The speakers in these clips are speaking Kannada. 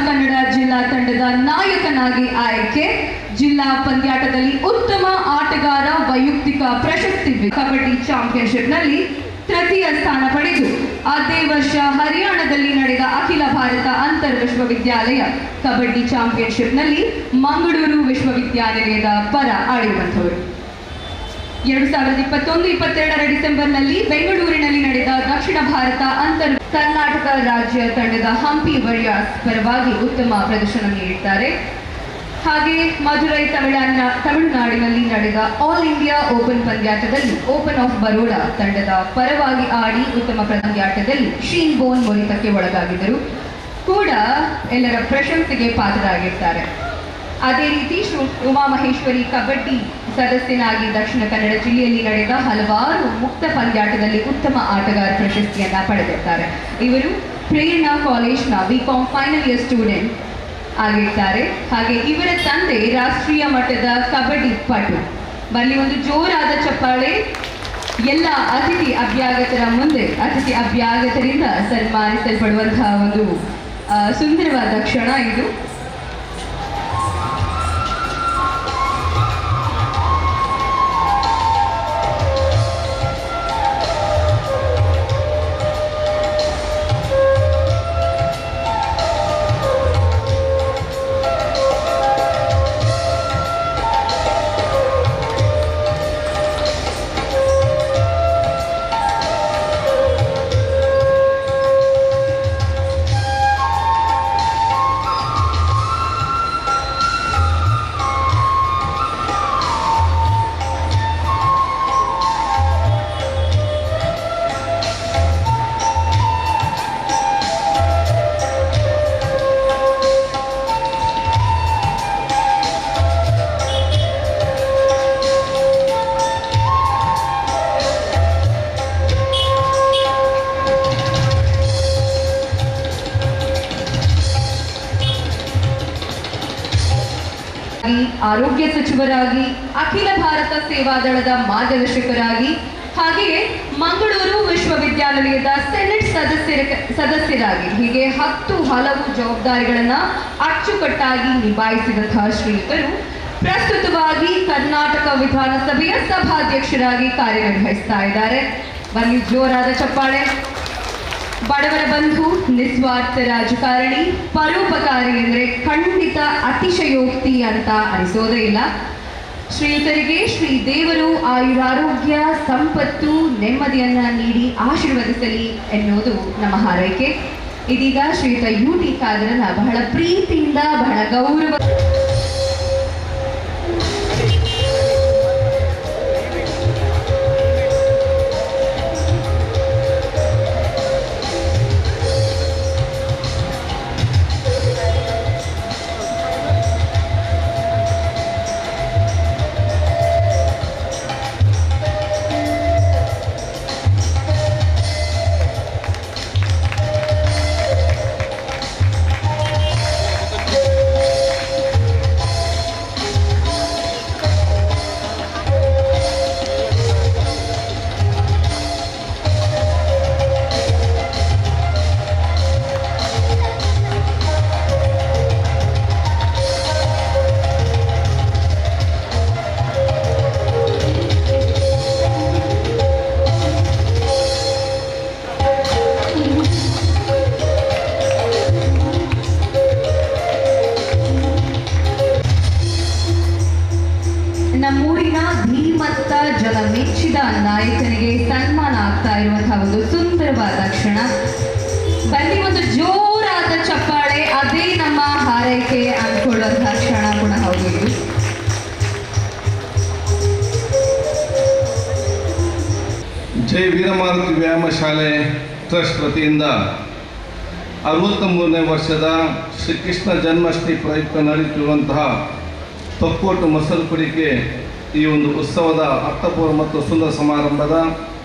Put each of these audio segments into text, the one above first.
ಕನ್ನಡ ಜಿಲ್ಲಾ ತಂಡದ ನಾಯಕನಾಗಿ ಆಯ್ಕೆ. ಜಿಲ್ಲಾ ಪಂದ್ಯಾಟದಲ್ಲಿ ಉತ್ತಮ ಆಟಗಾರ ವೈಯಕ್ತಿಕ ಪ್ರಶಸ್ತಿ. ಕಬಡ್ಡಿ ಚಾಂಪಿಯನ್ಶಿಪ್ನಲ್ಲಿ ತೃತೀಯ ಸ್ಥಾನ ಪಡೆದು ಅದೇ ವರ್ಷ ಹರಿಯಾಣದಲ್ಲಿ ನಡೆದ ಅಖಿಲ ಭಾರತ ಅಂತರ್ ವಿಶ್ವವಿದ್ಯಾಲಯ ಕಬಡ್ಡಿ ಚಾಂಪಿಯನ್ಶಿಪ್ನಲ್ಲಿ ಮಂಗಳೂರು ವಿಶ್ವವಿದ್ಯಾನಿಲಯದ ಪರ ಆಡಿರುವಂಥವರು. 2021-22 ಡಿಸೆಂಬರ್ನಲ್ಲಿ ಬೆಂಗಳೂರಿನಲ್ಲಿ ನಡೆದ ದಕ್ಷಿಣ ಭಾರತ ಅಂತರ್ ಕರ್ನಾಟಕ ರಾಜ್ಯ ತಂಡದ ಹಂಪಿ ವಾರಿಯರ್ಸ್ ಪರವಾಗಿ ಉತ್ತಮ ಪ್ರದರ್ಶನ ನೀಡಿದ್ದಾರೆ. ಹಾಗೆ ಮಧುರೈ ತಮಿಳುನಾಡಿನಲ್ಲಿ ನಡೆದ ಆಲ್ ಇಂಡಿಯಾ ಓಪನ್ ಪಂದ್ಯಾಟದಲ್ಲಿ ಓಪನ್ ಆಫ್ ಬರೋಡಾ ತಂಡದ ಪರವಾಗಿ ಆಡಿ ಉತ್ತಮ ಪಂದ್ಯಾಟದಲ್ಲಿ ಶೀನ್ ಬೋನ್ ಮುರಿತಕ್ಕೆ ಒಳಗಾಗಿದ್ದರು ಕೂಡ ಎಲ್ಲರ ಪ್ರಶಂಸೆಗೆ ಪಾತ್ರರಾಗಿರ್ತಾರೆ. ಅದೇ ರೀತಿ ಉಮಾಮಹೇಶ್ವರಿ ಕಬಡ್ಡಿ ಸದಸ್ಯನಾಗಿ ದಕ್ಷಿಣ ಕನ್ನಡ ಜಿಲ್ಲೆಯಲ್ಲಿ ನಡೆದ ಹಲವಾರು ಮುಕ್ತ ಪಂದ್ಯಾಟದಲ್ಲಿ ಉತ್ತಮ ಆಟಗಾರ ಪ್ರಶಸ್ತಿಯನ್ನ ಪಡೆದಿರ್ತಾರೆ. ಇವರು ಪ್ರೇರಣಾ ಕಾಲೇಜ್ನ ಬಿಕಾಂ ಫೈನಲ್ ಇಯರ್ ಸ್ಟೂಡೆಂಟ್ ಆಗಿರ್ತಾರೆ. ಹಾಗೆ ಇವರ ತಂದೆ ರಾಷ್ಟ್ರೀಯ ಮಟ್ಟದ ಕಬಡ್ಡಿ ಪಟು. ಬನ್ನಿ ಒಂದು ಜೋರಾದ ಚಪ್ಪಾಳೆ ಎಲ್ಲ ಅತಿಥಿ ಅಭ್ಯಾಗತರ ಮುಂದೆ. ಅತಿಥಿ ಅಭ್ಯಾಗತರಿಂದ ಸನ್ಮಾನಿಸಲ್ಪಡುವಂತಹ ಒಂದು ಸುಂದರವಾದ ಕ್ಷಣ ಇದು. ಆರೋಗ್ಯ ಸಚಿವರಾಗಿ, ಅಖಿಲ ಭಾರತ ಸೇವಾದಳದ ಮಾರ್ಗದರ್ಶಕರಾಗಿ, ಹಾಗೆಯೇ ಮಂಗಳೂರು ವಿಶ್ವವಿದ್ಯಾನಿಲಯದ ಸೆನೆಟ್ ಸದಸ್ಯರಾಗಿ ಹೀಗೆ 10 ಹಲವು ಜವಾಬ್ದಾರಿಗಳನ್ನು ಅಚ್ಚುಕಟ್ಟಾಗಿ ನಿಭಾಯಿಸಿದಂತಹ ಶ್ರೀಯುತರು ಪ್ರಸ್ತುತವಾಗಿ ಕರ್ನಾಟಕ ವಿಧಾನಸಭೆಯ ಸಭಾಧ್ಯಕ್ಷರಾಗಿ ಕಾರ್ಯನಿರ್ವಹಿಸ್ತಾ ಇದ್ದಾರೆ. ಬನ್ನಿ ಜೋರಾದ ಚಪ್ಪಾಳೆ. ಬಡವರ ಬಂಧು, ನಿಸ್ವಾರ್ಥ ರಾಜಕಾರಣಿ, ಪರೋಪಕಾರಿ ಅಂದರೆ ಖಂಡಿತ ಅತಿಶಯೋಕ್ತಿ ಅಂತ ಅನಿಸೋದೇ ಇಲ್ಲ. ಶ್ರೀಯುತರಿಗೆ ಶ್ರೀ ದೇವರು ಆಯುರಾರೋಗ್ಯ, ಸಂಪತ್ತು, ನೆಮ್ಮದಿಯನ್ನ ನೀಡಿ ಆಶೀರ್ವದಿಸಲಿ ಎನ್ನುವುದು ನಮ್ಮ ಹಾರೈಕೆ. ಇದೀಗ ಶ್ರೀಯುತ UT ಖಾದರನ್ನ ಬಹಳ ಪ್ರೀತಿಯಿಂದ, ಬಹಳ ಗೌರವ ನಮ್ಮೂರಿನ ಧೀಮಂತ ಜನ ಮೆಚ್ಚಿದ ನಾಯಕನಿಗೆ ಸನ್ಮಾನ ಆಗ್ತಾ ಇರುವಂತಹ ಒಂದು ಸುಂದರವಾದ ಕ್ಷಣ. ಬನ್ನಿ ಒಂದು ಜೋರಾದ ಚಪ್ಪಾಳೆ. ಅದೇ ನಮ್ಮ ಹಾರೈಕೆ ಅಂದ್ಕೊಳ್ಳುವಂತಹ ಕ್ಷಣ ಕೂಡ ಹೌದು ಇದು. ಜೈ ವೀರಮಾರುತಿ ವ್ಯಾಯಾಮ ಶಾಲೆ ಟ್ರಸ್ಟ್ ವತಿಯಿಂದ 63ನೇ ವರ್ಷದ ಶ್ರೀಕೃಷ್ಣ ಜನ್ಮಾಷ್ಟಮಿ ಪ್ರಯುಕ್ತ ನಡೆಯುತ್ತಿರುವಂತಹ ತೊಕ್ಕೋಟು ಮೊಸರು ಕುಡಿಕೆ ಈ ಒಂದು ಉತ್ಸವದ ಅರ್ಥಪೂರ್ಣ ಮತ್ತು ಸುಂದರ ಸಮಾರಂಭದ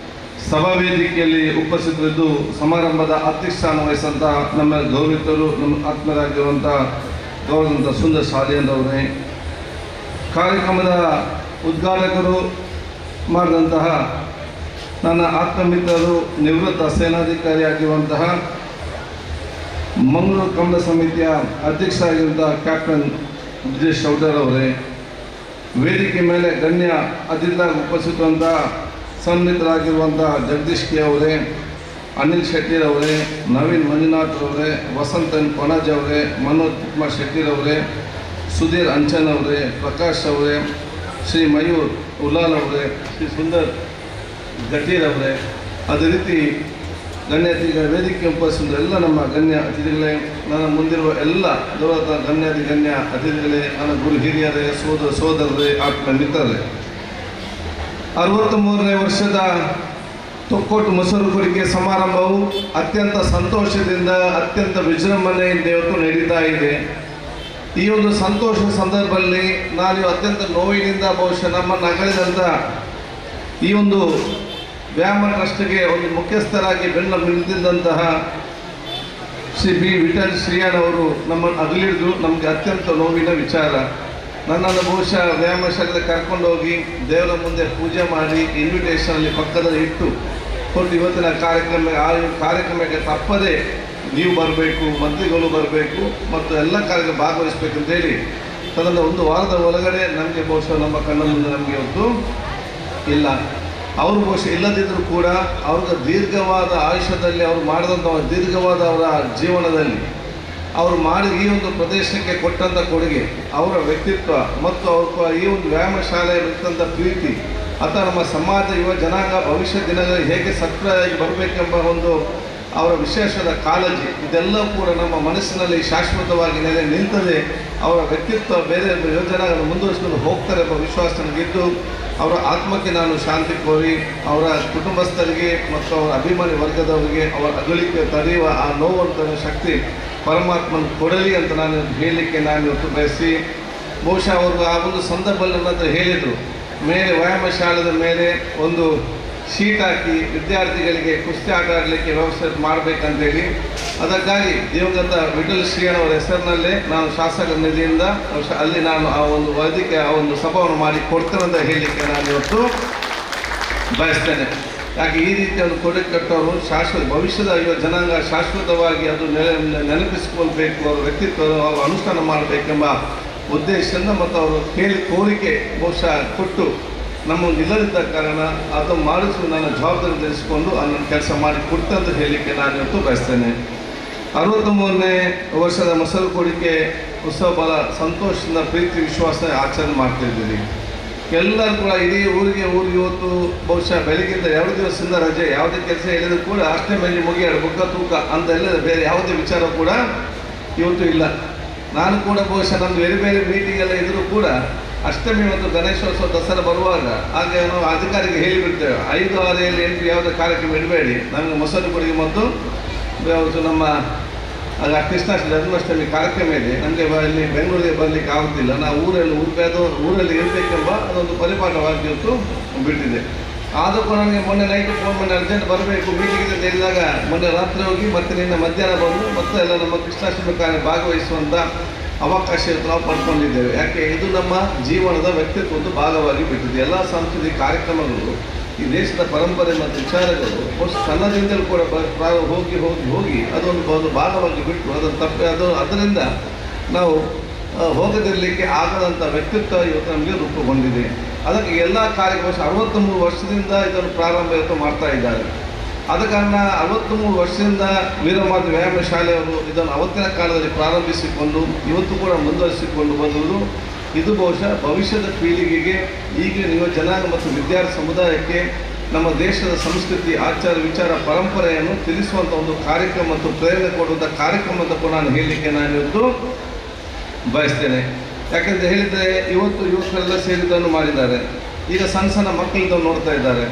ಸಭಾವೇದಿಕೆಯಲ್ಲಿ ಉಪಸ್ಥಿತರಿದ್ದು ಸಮಾರಂಭದ ಅಧ್ಯಕ್ಷಸ್ಥಾನ ವಹಿಸಿದಂತಹ ನಮ್ಮ ಗೌರವಿತರು, ನಮ್ಮ ಆತ್ಮರಾಗಿರುವಂಥ ಗೌರವಂತ ಸುಂದರ ಶಾಲೆಯಂದವರೇ, ಕಾರ್ಯಕ್ರಮದ ಉದ್ಘಾಟಕರು ಮಾಡಿದಂತಹ ನನ್ನ ಆತ್ಮಮಿತ್ರರು, ನಿವೃತ್ತ ಸೇನಾಧಿಕಾರಿಯಾಗಿರುವಂತಹ ಮಂಗಳೂರು ಕನ್ನಡ ಸಮಿತಿಯ ಅಧ್ಯಕ್ಷರಾಗಿರುವಂಥ ಕ್ಯಾಪ್ಟನ್ ಬ್ರಿಜೇಶ್ ಚೌಡರ್ ಅವರೇ, ವೇದಿಕೆ ಮೇಲೆ ಗಣ್ಯ ಅತಿಥಿಯಾಗಿ ಉಪಸ್ಥಿತರುವಂಥ ಸನ್ಮಿತರಾಗಿರುವಂಥ ಜಗದೀಶ್ ಕೆ ಅವರೇ, ಅನಿಲ್ ಶೆಟ್ಟಿರವರೇ, ನವೀನ್ ಮಂಜುನಾಥ್ ಅವರೇ, ವಸಂತನ್ ಕೊಣಜ್ ಅವರೇ, ಮನೋಜ್ ಕುಮಾರ್ ಶೆಟ್ಟಿರವರೇ, ಸುಧೀರ್ ಅಂಚನ್ ಅವರೇ, ಪ್ರಕಾಶ್ ಅವರೇ, ಶ್ರೀ ಮಯೂರ್ ಉಲಾಲ್ ಅವರೇ, ಶ್ರೀ ಸುಂದರ್ ಗಟೀರ್ ಅವರೇ, ಅದೇ ರೀತಿ ಗಣ್ಯ ಅತಿಥಿಗಳ ವೇದಿಕೆ ಉಪಸ್ಥಿತ ಎಲ್ಲ ನಮ್ಮ ಗಣ್ಯ ಅತಿಥಿಗಳೇ, ನನ್ನ ಮುಂದಿರುವ ಎಲ್ಲ ಗೌರವ ಗಣ್ಯ ಅತಿಥಿಗಳೇ, ನನ್ನ ಗುರು ಹಿರಿಯರೇ, ಸೋದರರೇ, ಆತ್ಮ ಮಿತ್ರರೇ, 63ನೇ ವರ್ಷದ ತೊಕ್ಕೋಟು ಮೊಸರು ಕುರಿಕೆ ಸಮಾರಂಭವು ಅತ್ಯಂತ ಸಂತೋಷದಿಂದ ಅತ್ಯಂತ ವಿಜೃಂಭಣೆಯಿಂದ ಇವತ್ತು ನಡೀತಾ ಇದೆ. ಈ ಒಂದು ಸಂತೋಷ ಸಂದರ್ಭದಲ್ಲಿ ನಾನು ಅತ್ಯಂತ ನೋವಿನಿಂದ ಬಹುಶಃ ನಮ್ಮನ್ನು ಅಗಲಿದಂಥ ಈ ಒಂದು ವ್ಯಾಯಾಮ ಟ್ರಸ್ಟ್ಗೆ ಒಂದು ಮುಖ್ಯಸ್ಥರಾಗಿ ಬೆನ್ನ ನಿಂತಿದ್ದಂತಹ ಶ್ರೀ ಬಿ ವಿಠಲ್ ಶ್ರೀಯಾನ್ ಅವರು ನಮ್ಮನ್ನು ಅಗಲಿದ್ರು. ನಮಗೆ ಅತ್ಯಂತ ನೋವಿನ ವಿಚಾರ. ನನ್ನನ್ನು ಬಹುಶಃ ವ್ಯಾಯಾಮ ಶಾಲೆಗೆ ಕರ್ಕೊಂಡು ಹೋಗಿ ದೇವರ ಮುಂದೆ ಪೂಜೆ ಮಾಡಿ ಇನ್ವಿಟೇಷನಲ್ಲಿ ಪಕ್ಕದಲ್ಲಿ ಇಟ್ಟು ಕೊಟ್ಟು ಇವತ್ತಿನ ಕಾರ್ಯಕ್ರಮಕ್ಕೆ ತಪ್ಪದೇ ನೀವು ಬರಬೇಕು, ಮಂತ್ರಿಗಳು ಬರಬೇಕು ಮತ್ತು ಎಲ್ಲ ಕಾರ್ಯ ಭಾಗವಹಿಸಬೇಕಂತೇಳಿ ತನ್ನ ಒಂದು ವಾರದ ಒಳಗಡೆ ನಮಗೆ ಬಹುಶಃ ನಮ್ಮ ಕಣ್ಣ ಮುಂದೆ ನಮಗೆ ಇವತ್ತು ಇಲ್ಲ. ಅವರು ಬಹುಶಃ ಇಲ್ಲದಿದ್ದರೂ ಕೂಡ ಅವ್ರಿಗೆ ದೀರ್ಘವಾದ ಆಯುಷ್ಯದಲ್ಲಿ ಅವರು ಮಾಡಿದಂಥ ದೀರ್ಘವಾದ ಅವರ ಜೀವನದಲ್ಲಿ ಅವರು ಮಾಡಿ ಈ ಒಂದು ಪ್ರದೇಶಕ್ಕೆ ಕೊಟ್ಟಂಥ ಕೊಡುಗೆ, ಅವರ ವ್ಯಕ್ತಿತ್ವ ಮತ್ತು ಅವ್ರ ಈ ಒಂದು ವ್ಯಾಯಾಮ ಶಾಲೆಯ ಇರ್ತಂಥ ಪ್ರೀತಿ ಅಥವಾ ನಮ್ಮ ಸಮಾಜ ಯುವ ಜನಾಂಗ ಭವಿಷ್ಯ ದಿನಗಳಲ್ಲಿ ಹೇಗೆ ಸಕ್ರಿಯವಾಗಿ ಬರಬೇಕೆಂಬ ಒಂದು ಅವರ ವಿಶೇಷದ ಕಾಳಜಿ, ಇದೆಲ್ಲವೂ ಕೂಡ ನಮ್ಮ ಮನಸ್ಸಿನಲ್ಲಿ ಶಾಶ್ವತವಾಗಿ ನೆಲೆ ನಿಲ್ತದೆ. ಅವರ ವ್ಯಕ್ತಿತ್ವ ಬೇರೆ ಯೋಜನೆಗಳನ್ನು ಮುಂದುವರಿಸಿಕೊಂಡು ಹೋಗ್ತಾರೆ ಎಂಬ ವಿಶ್ವಾಸ ನನಗಿದ್ದು, ಅವರ ಆತ್ಮಕ್ಕೆ ನಾನು ಶಾಂತಿ ಕೋರಿ ಅವರ ಕುಟುಂಬಸ್ಥರಿಗೆ ಮತ್ತು ಅವರ ಅಭಿಮಾನಿ ವರ್ಗದವರಿಗೆ ಅವರ ಅಗಲಿಕೆ ತಡೆಯುವ ಆ ನೋವಂತ ಶಕ್ತಿ ಪರಮಾತ್ಮನ ಕೊಡಲಿ ಅಂತ ನಾನು ಹೇಳಲಿಕ್ಕೆ ನಾನು ಇವತ್ತು ಬಯಸಿ, ಬಹುಶಃ ಅವರು ಆ ಒಂದು ಸಂದರ್ಭದಲ್ಲಿ ನನ್ನ ಹತ್ರ ಹೇಳಿದರು, ಮೇಲೆ ವ್ಯಾಯಾಮ ಶಾಲೆದ ಮೇಲೆ ಒಂದು ಶೀಟ್ ಹಾಕಿ ವಿದ್ಯಾರ್ಥಿಗಳಿಗೆ ಕುಸ್ತಿ ಆಟ ಆಡಲಿಕ್ಕೆ ವ್ಯವಸ್ಥೆ ಮಾಡಬೇಕಂತೇಳಿ, ಅದಕ್ಕಾಗಿ ದಿವಂಗತ ವಿಠಲ್ ಶ್ರೀಯನ್ ಅವರ ಹೆಸರಿನಲ್ಲೇ ನಾನು ಶಾಸಕರ ನಿಧಿಯಿಂದ ಅಲ್ಲಿ ನಾನು ಆ ಒಂದು ವೇದಿಕೆ ಆ ಒಂದು ಸಭಾವನ್ನು ಮಾಡಿ ಕೊಡ್ತೇನೆ ಅಂತ ಹೇಳಲಿಕ್ಕೆ ನಾನು ಇವತ್ತು ಬಯಸ್ತೇನೆ. ಯಾಕೆ ಈ ರೀತಿ ಒಂದು ಕೊಡುಗೆ ಕಟ್ಟೋರು ಶಾಶ್ವತ ಭವಿಷ್ಯದ ಯುವ ಜನಾಂಗ ಶಾಶ್ವತವಾಗಿ ಅದು ನೆನಪಿಸಿಕೊಳ್ಬೇಕು, ಅವರ ವ್ಯಕ್ತಿತ್ವ ಅವರು ಅನುಷ್ಠಾನ ಮಾಡಬೇಕೆಂಬ ಉದ್ದೇಶದಿಂದ ಮತ್ತು ಅವರು ಕೋರಿಕೆ ಬಹುಶಃ ಕೊಟ್ಟು ನಮ್ಮೊಂದು ಇಲ್ಲದಿದ್ದ ಕಾರಣ ಅದನ್ನು ಮಾಡಿಸುವ ನನ್ನ ಜವಾಬ್ದಾರಿ ತಿಳಿಸಿಕೊಂಡು ಅದನ್ನು ಕೆಲಸ ಮಾಡಿ ಕೊಡ್ತೆ ಅಂತ ಹೇಳಲಿಕ್ಕೆ ನಾನು ಇವತ್ತು ಬಯಸ್ತೇನೆ. 63ನೇ ವರ್ಷದ ಮೊಸರು ಕೋಡಿಕೆ ಉತ್ಸವ ಬಹಳ ಸಂತೋಷದಿಂದ ಪ್ರೀತಿ ವಿಶ್ವಾಸ ಆಚರಣೆ ಮಾಡ್ತಿದ್ದೀವಿ. ಎಲ್ಲರೂ ಕೂಡ ಇಡೀ ಊರಿಗೆ ಇವತ್ತು ಬಹುಶಃ ಬೆಳಗ್ಗಿಂದ 2 ದಿವಸದಿಂದ ರಜೆ, ಯಾವುದೇ ಕೆಲಸ ಹೇಳಿದ್ರು ಕೂಡ ಅಷ್ಟೇ ಮೇಲೆ ಮುಗಿಯಾಡು ಬುಕ್ಕ ತೂಕ ಅಂತ ಎಲ್ಲ ಬೇರೆ ಯಾವುದೇ ವಿಚಾರ ಕೂಡ ಇವತ್ತು ಇಲ್ಲ. ನಾನು ಕೂಡ ಬಹುಶಃ ನಮ್ಮದು ಬೇರೆ ಬೇರೆ ಮೀಟಿಂಗ್ ಎಲ್ಲ ಇದ್ದರೂ ಕೂಡ ಅಷ್ಟಮಿ ಮತ್ತು ಗಣೇಶೋತ್ಸವ ದಸರಾ ಬರುವಾಗ ಹಾಗೆ ನಾವು ಅಧಿಕಾರಿಗೆ ಹೇಳಿಬಿಡ್ತೇವೆ, 5, 6, 7, 8 ಯಾವುದೇ ಕಾರ್ಯಕ್ರಮ ಇಡಬೇಡಿ, ನಮಗೆ ಮೊಸರು ಕೊಡುಗೆ ಮತ್ತು ಯಾವುದು ನಮ್ಮ ಕೃಷ್ಣ ಜನ್ಮಾಷ್ಟಮಿ ಕಾರ್ಯಕ್ರಮ ಇದೆ, ನಮಗೆ ಇಲ್ಲಿ ಬೆಂಗಳೂರಿಗೆ ಬರಲಿಕ್ಕೆ ಆಗುತ್ತಿಲ್ಲ, ನಾವು ಊರಲ್ಲಿ ಇರಬೇಕೆಂಬ ಅದೊಂದು ಪರಿಪಾಠವಾಗಿ ಇವತ್ತು ಬಿಟ್ಟಿದೆ. ಆದರೂ ಕೂಡ ನನಗೆ ಮೊನ್ನೆ ನೈಟ್ ಫೋನ್ ಮಾಡಿ ಅರ್ಜೆಂಟ್ ಬರಬೇಕು ಮೀಟಿಂಗ್ ಅಂತ ಹೇಳಿದಾಗ ಮೊನ್ನೆ ರಾತ್ರಿ ಹೋಗಿ ಮತ್ತೆ ನಿನ್ನೆ ಮಧ್ಯಾಹ್ನ ಬಂದು ಮತ್ತೆ ಎಲ್ಲ ನಮ್ಮ ಕೃಷ್ಣಾಷ್ಟಮಿ ಕಾರ್ಯ ಭಾಗವಹಿಸುವಂಥ ಅವಕಾಶ ನಾವು ಪಡ್ಕೊಂಡಿದ್ದೇವೆ. ಯಾಕೆ ಇದು ನಮ್ಮ ಜೀವನದ ವ್ಯಕ್ತಿತ್ವದ ಭಾಗವಾಗಿ ಬಿಟ್ಟಿದೆ. ಎಲ್ಲ ಸಾಂಸ್ಕೃತಿಕ ಕಾರ್ಯಕ್ರಮಗಳು ಈ ದೇಶದ ಪರಂಪರೆ ಮತ್ತು ವಿಚಾರಗಳು ಕನ್ನಡದಿಂದಲೂ ಕೂಡ ಹೋಗಿ ಅದೊಂದು ಭಾಗವಾಗಿ ಬಿಟ್ಟು ಅದರಿಂದ ನಾವು ಹೋಗದಿರಲಿಕ್ಕೆ ಆಗದಂಥ ವ್ಯಕ್ತಿತ್ವ ಇವತ್ತು ನಮಗೆ ರೂಪುಗೊಂಡಿದೆ. ಅದಕ್ಕೆ ಎಲ್ಲ ಕಾರ್ಯಕ್ರಮ 63 ವರ್ಷದಿಂದ ಇದನ್ನು ಪ್ರಾರಂಭ ಇವತ್ತು ಮಾಡ್ತಾ ಇದ್ದಾರೆ. ಆದ ಕಾರಣ 63 ವರ್ಷದಿಂದ ವೀರಮಾತೆ ವ್ಯಾಯಾಮ ಶಾಲೆಯವರು ಇದನ್ನು ಅವತ್ತಿನ ಕಾಲದಲ್ಲಿ ಪ್ರಾರಂಭಿಸಿಕೊಂಡು ಇವತ್ತು ಕೂಡ ಮುಂದುವರಿಸಿಕೊಂಡು ಬಂದುವುದು ಇದು ಬಹುಶಃ ಭವಿಷ್ಯದ ಪೀಳಿಗೆಗೆ ಈಗಿನ ಯುವ ಜನಾಂಗ ಮತ್ತು ವಿದ್ಯಾರ್ಥಿ ಸಮುದಾಯಕ್ಕೆ ನಮ್ಮ ದೇಶದ ಸಂಸ್ಕೃತಿ ಆಚಾರ ವಿಚಾರ ಪರಂಪರೆಯನ್ನು ತಿಳಿಸುವಂಥ ಒಂದು ಕಾರ್ಯಕ್ರಮ ಮತ್ತು ಪ್ರೇರಣೆ ಕೊಡುವಂಥ ಕಾರ್ಯಕ್ರಮ ಅಂತ ಕೂಡ ನಾನು ಹೇಳಲಿಕ್ಕೆ ನಾನು ಇವತ್ತು ಬಯಸ್ತೇನೆ. ಯಾಕೆಂತ ಹೇಳಿದರೆ ಇವತ್ತು ಯುವಕರೆಲ್ಲ ಸೇರಿದ್ದನ್ನು ಮಾಡಿದ್ದಾರೆ. ಈಗ ಸಣ್ಣ ಮಕ್ಕಳಿದ್ದನ್ನು ನೋಡ್ತಾ ಇದ್ದಾರೆ.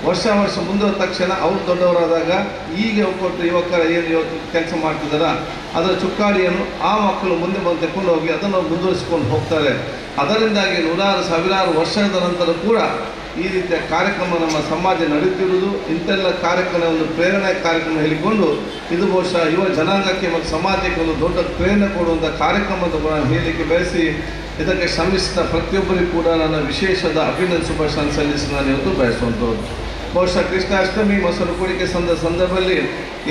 ವರ್ಷ ಮುಂದುವರೆದ ತಕ್ಷಣ ಅವರು ದೊಡ್ಡವರಾದಾಗ ಈಗ ಕೊಟ್ಟು ಯುವಕರ ಏನು ಇವತ್ತು ಕೆಲಸ ಮಾಡ್ತಿದ್ದಾರ ಅದರ ಚುಕ್ಕಾಣಿಯನ್ನು ಆ ಮಕ್ಕಳು ಮುಂದೆ ಬಂದು ತೆಕ್ಕೊಂಡು ಹೋಗಿ ಅದನ್ನು ಮುಂದುವರಿಸಿಕೊಂಡು ಹೋಗ್ತಾರೆ. ಅದರಿಂದಾಗಿ ನೂರಾರು ಸಾವಿರಾರು ವರ್ಷದ ನಂತರ ಕೂಡ ಈ ರೀತಿಯ ಕಾರ್ಯಕ್ರಮ ನಮ್ಮ ಸಮಾಜ ನಡೆಯುತ್ತಿರುವುದು. ಇಂಥೆಲ್ಲ ಕಾರ್ಯಕ್ರಮ ಒಂದು ಪ್ರೇರಣೆ ಕಾರ್ಯಕ್ರಮ ಹೇಳಿಕೊಂಡು ಇದು ಬಹುಶಃ ಯುವ ಜನಾಂಗಕ್ಕೆ ಮತ್ತು ಸಮಾಜಕ್ಕೆ ಒಂದು ದೊಡ್ಡ ಪ್ರೇರಣೆ ಕೊಡುವಂಥ ಕಾರ್ಯಕ್ರಮ ಅಂತ ಕೂಡ ಹೇಳಲಿಕ್ಕೆ ಬಯಸಿ ಇದಕ್ಕೆ ಶ್ರಮಿಸಿದ ಪ್ರತಿಯೊಬ್ಬರಿಗೂ ಕೂಡ ನನ್ನ ವಿಶೇಷದ ಅಭಿನಂದನೆ ಶುಭಾಶಯ ಸಲ್ಲಿಸಿ ನಾನು ಇವತ್ತು ಬಯಸುವಂಥದ್ದು. ಬಹುಶಃ ಕೃಷ್ಣಾಷ್ಟಮಿ ಮೊಸರು ಕುಡಿಕೆ ಸಂದರ್ಭದಲ್ಲಿ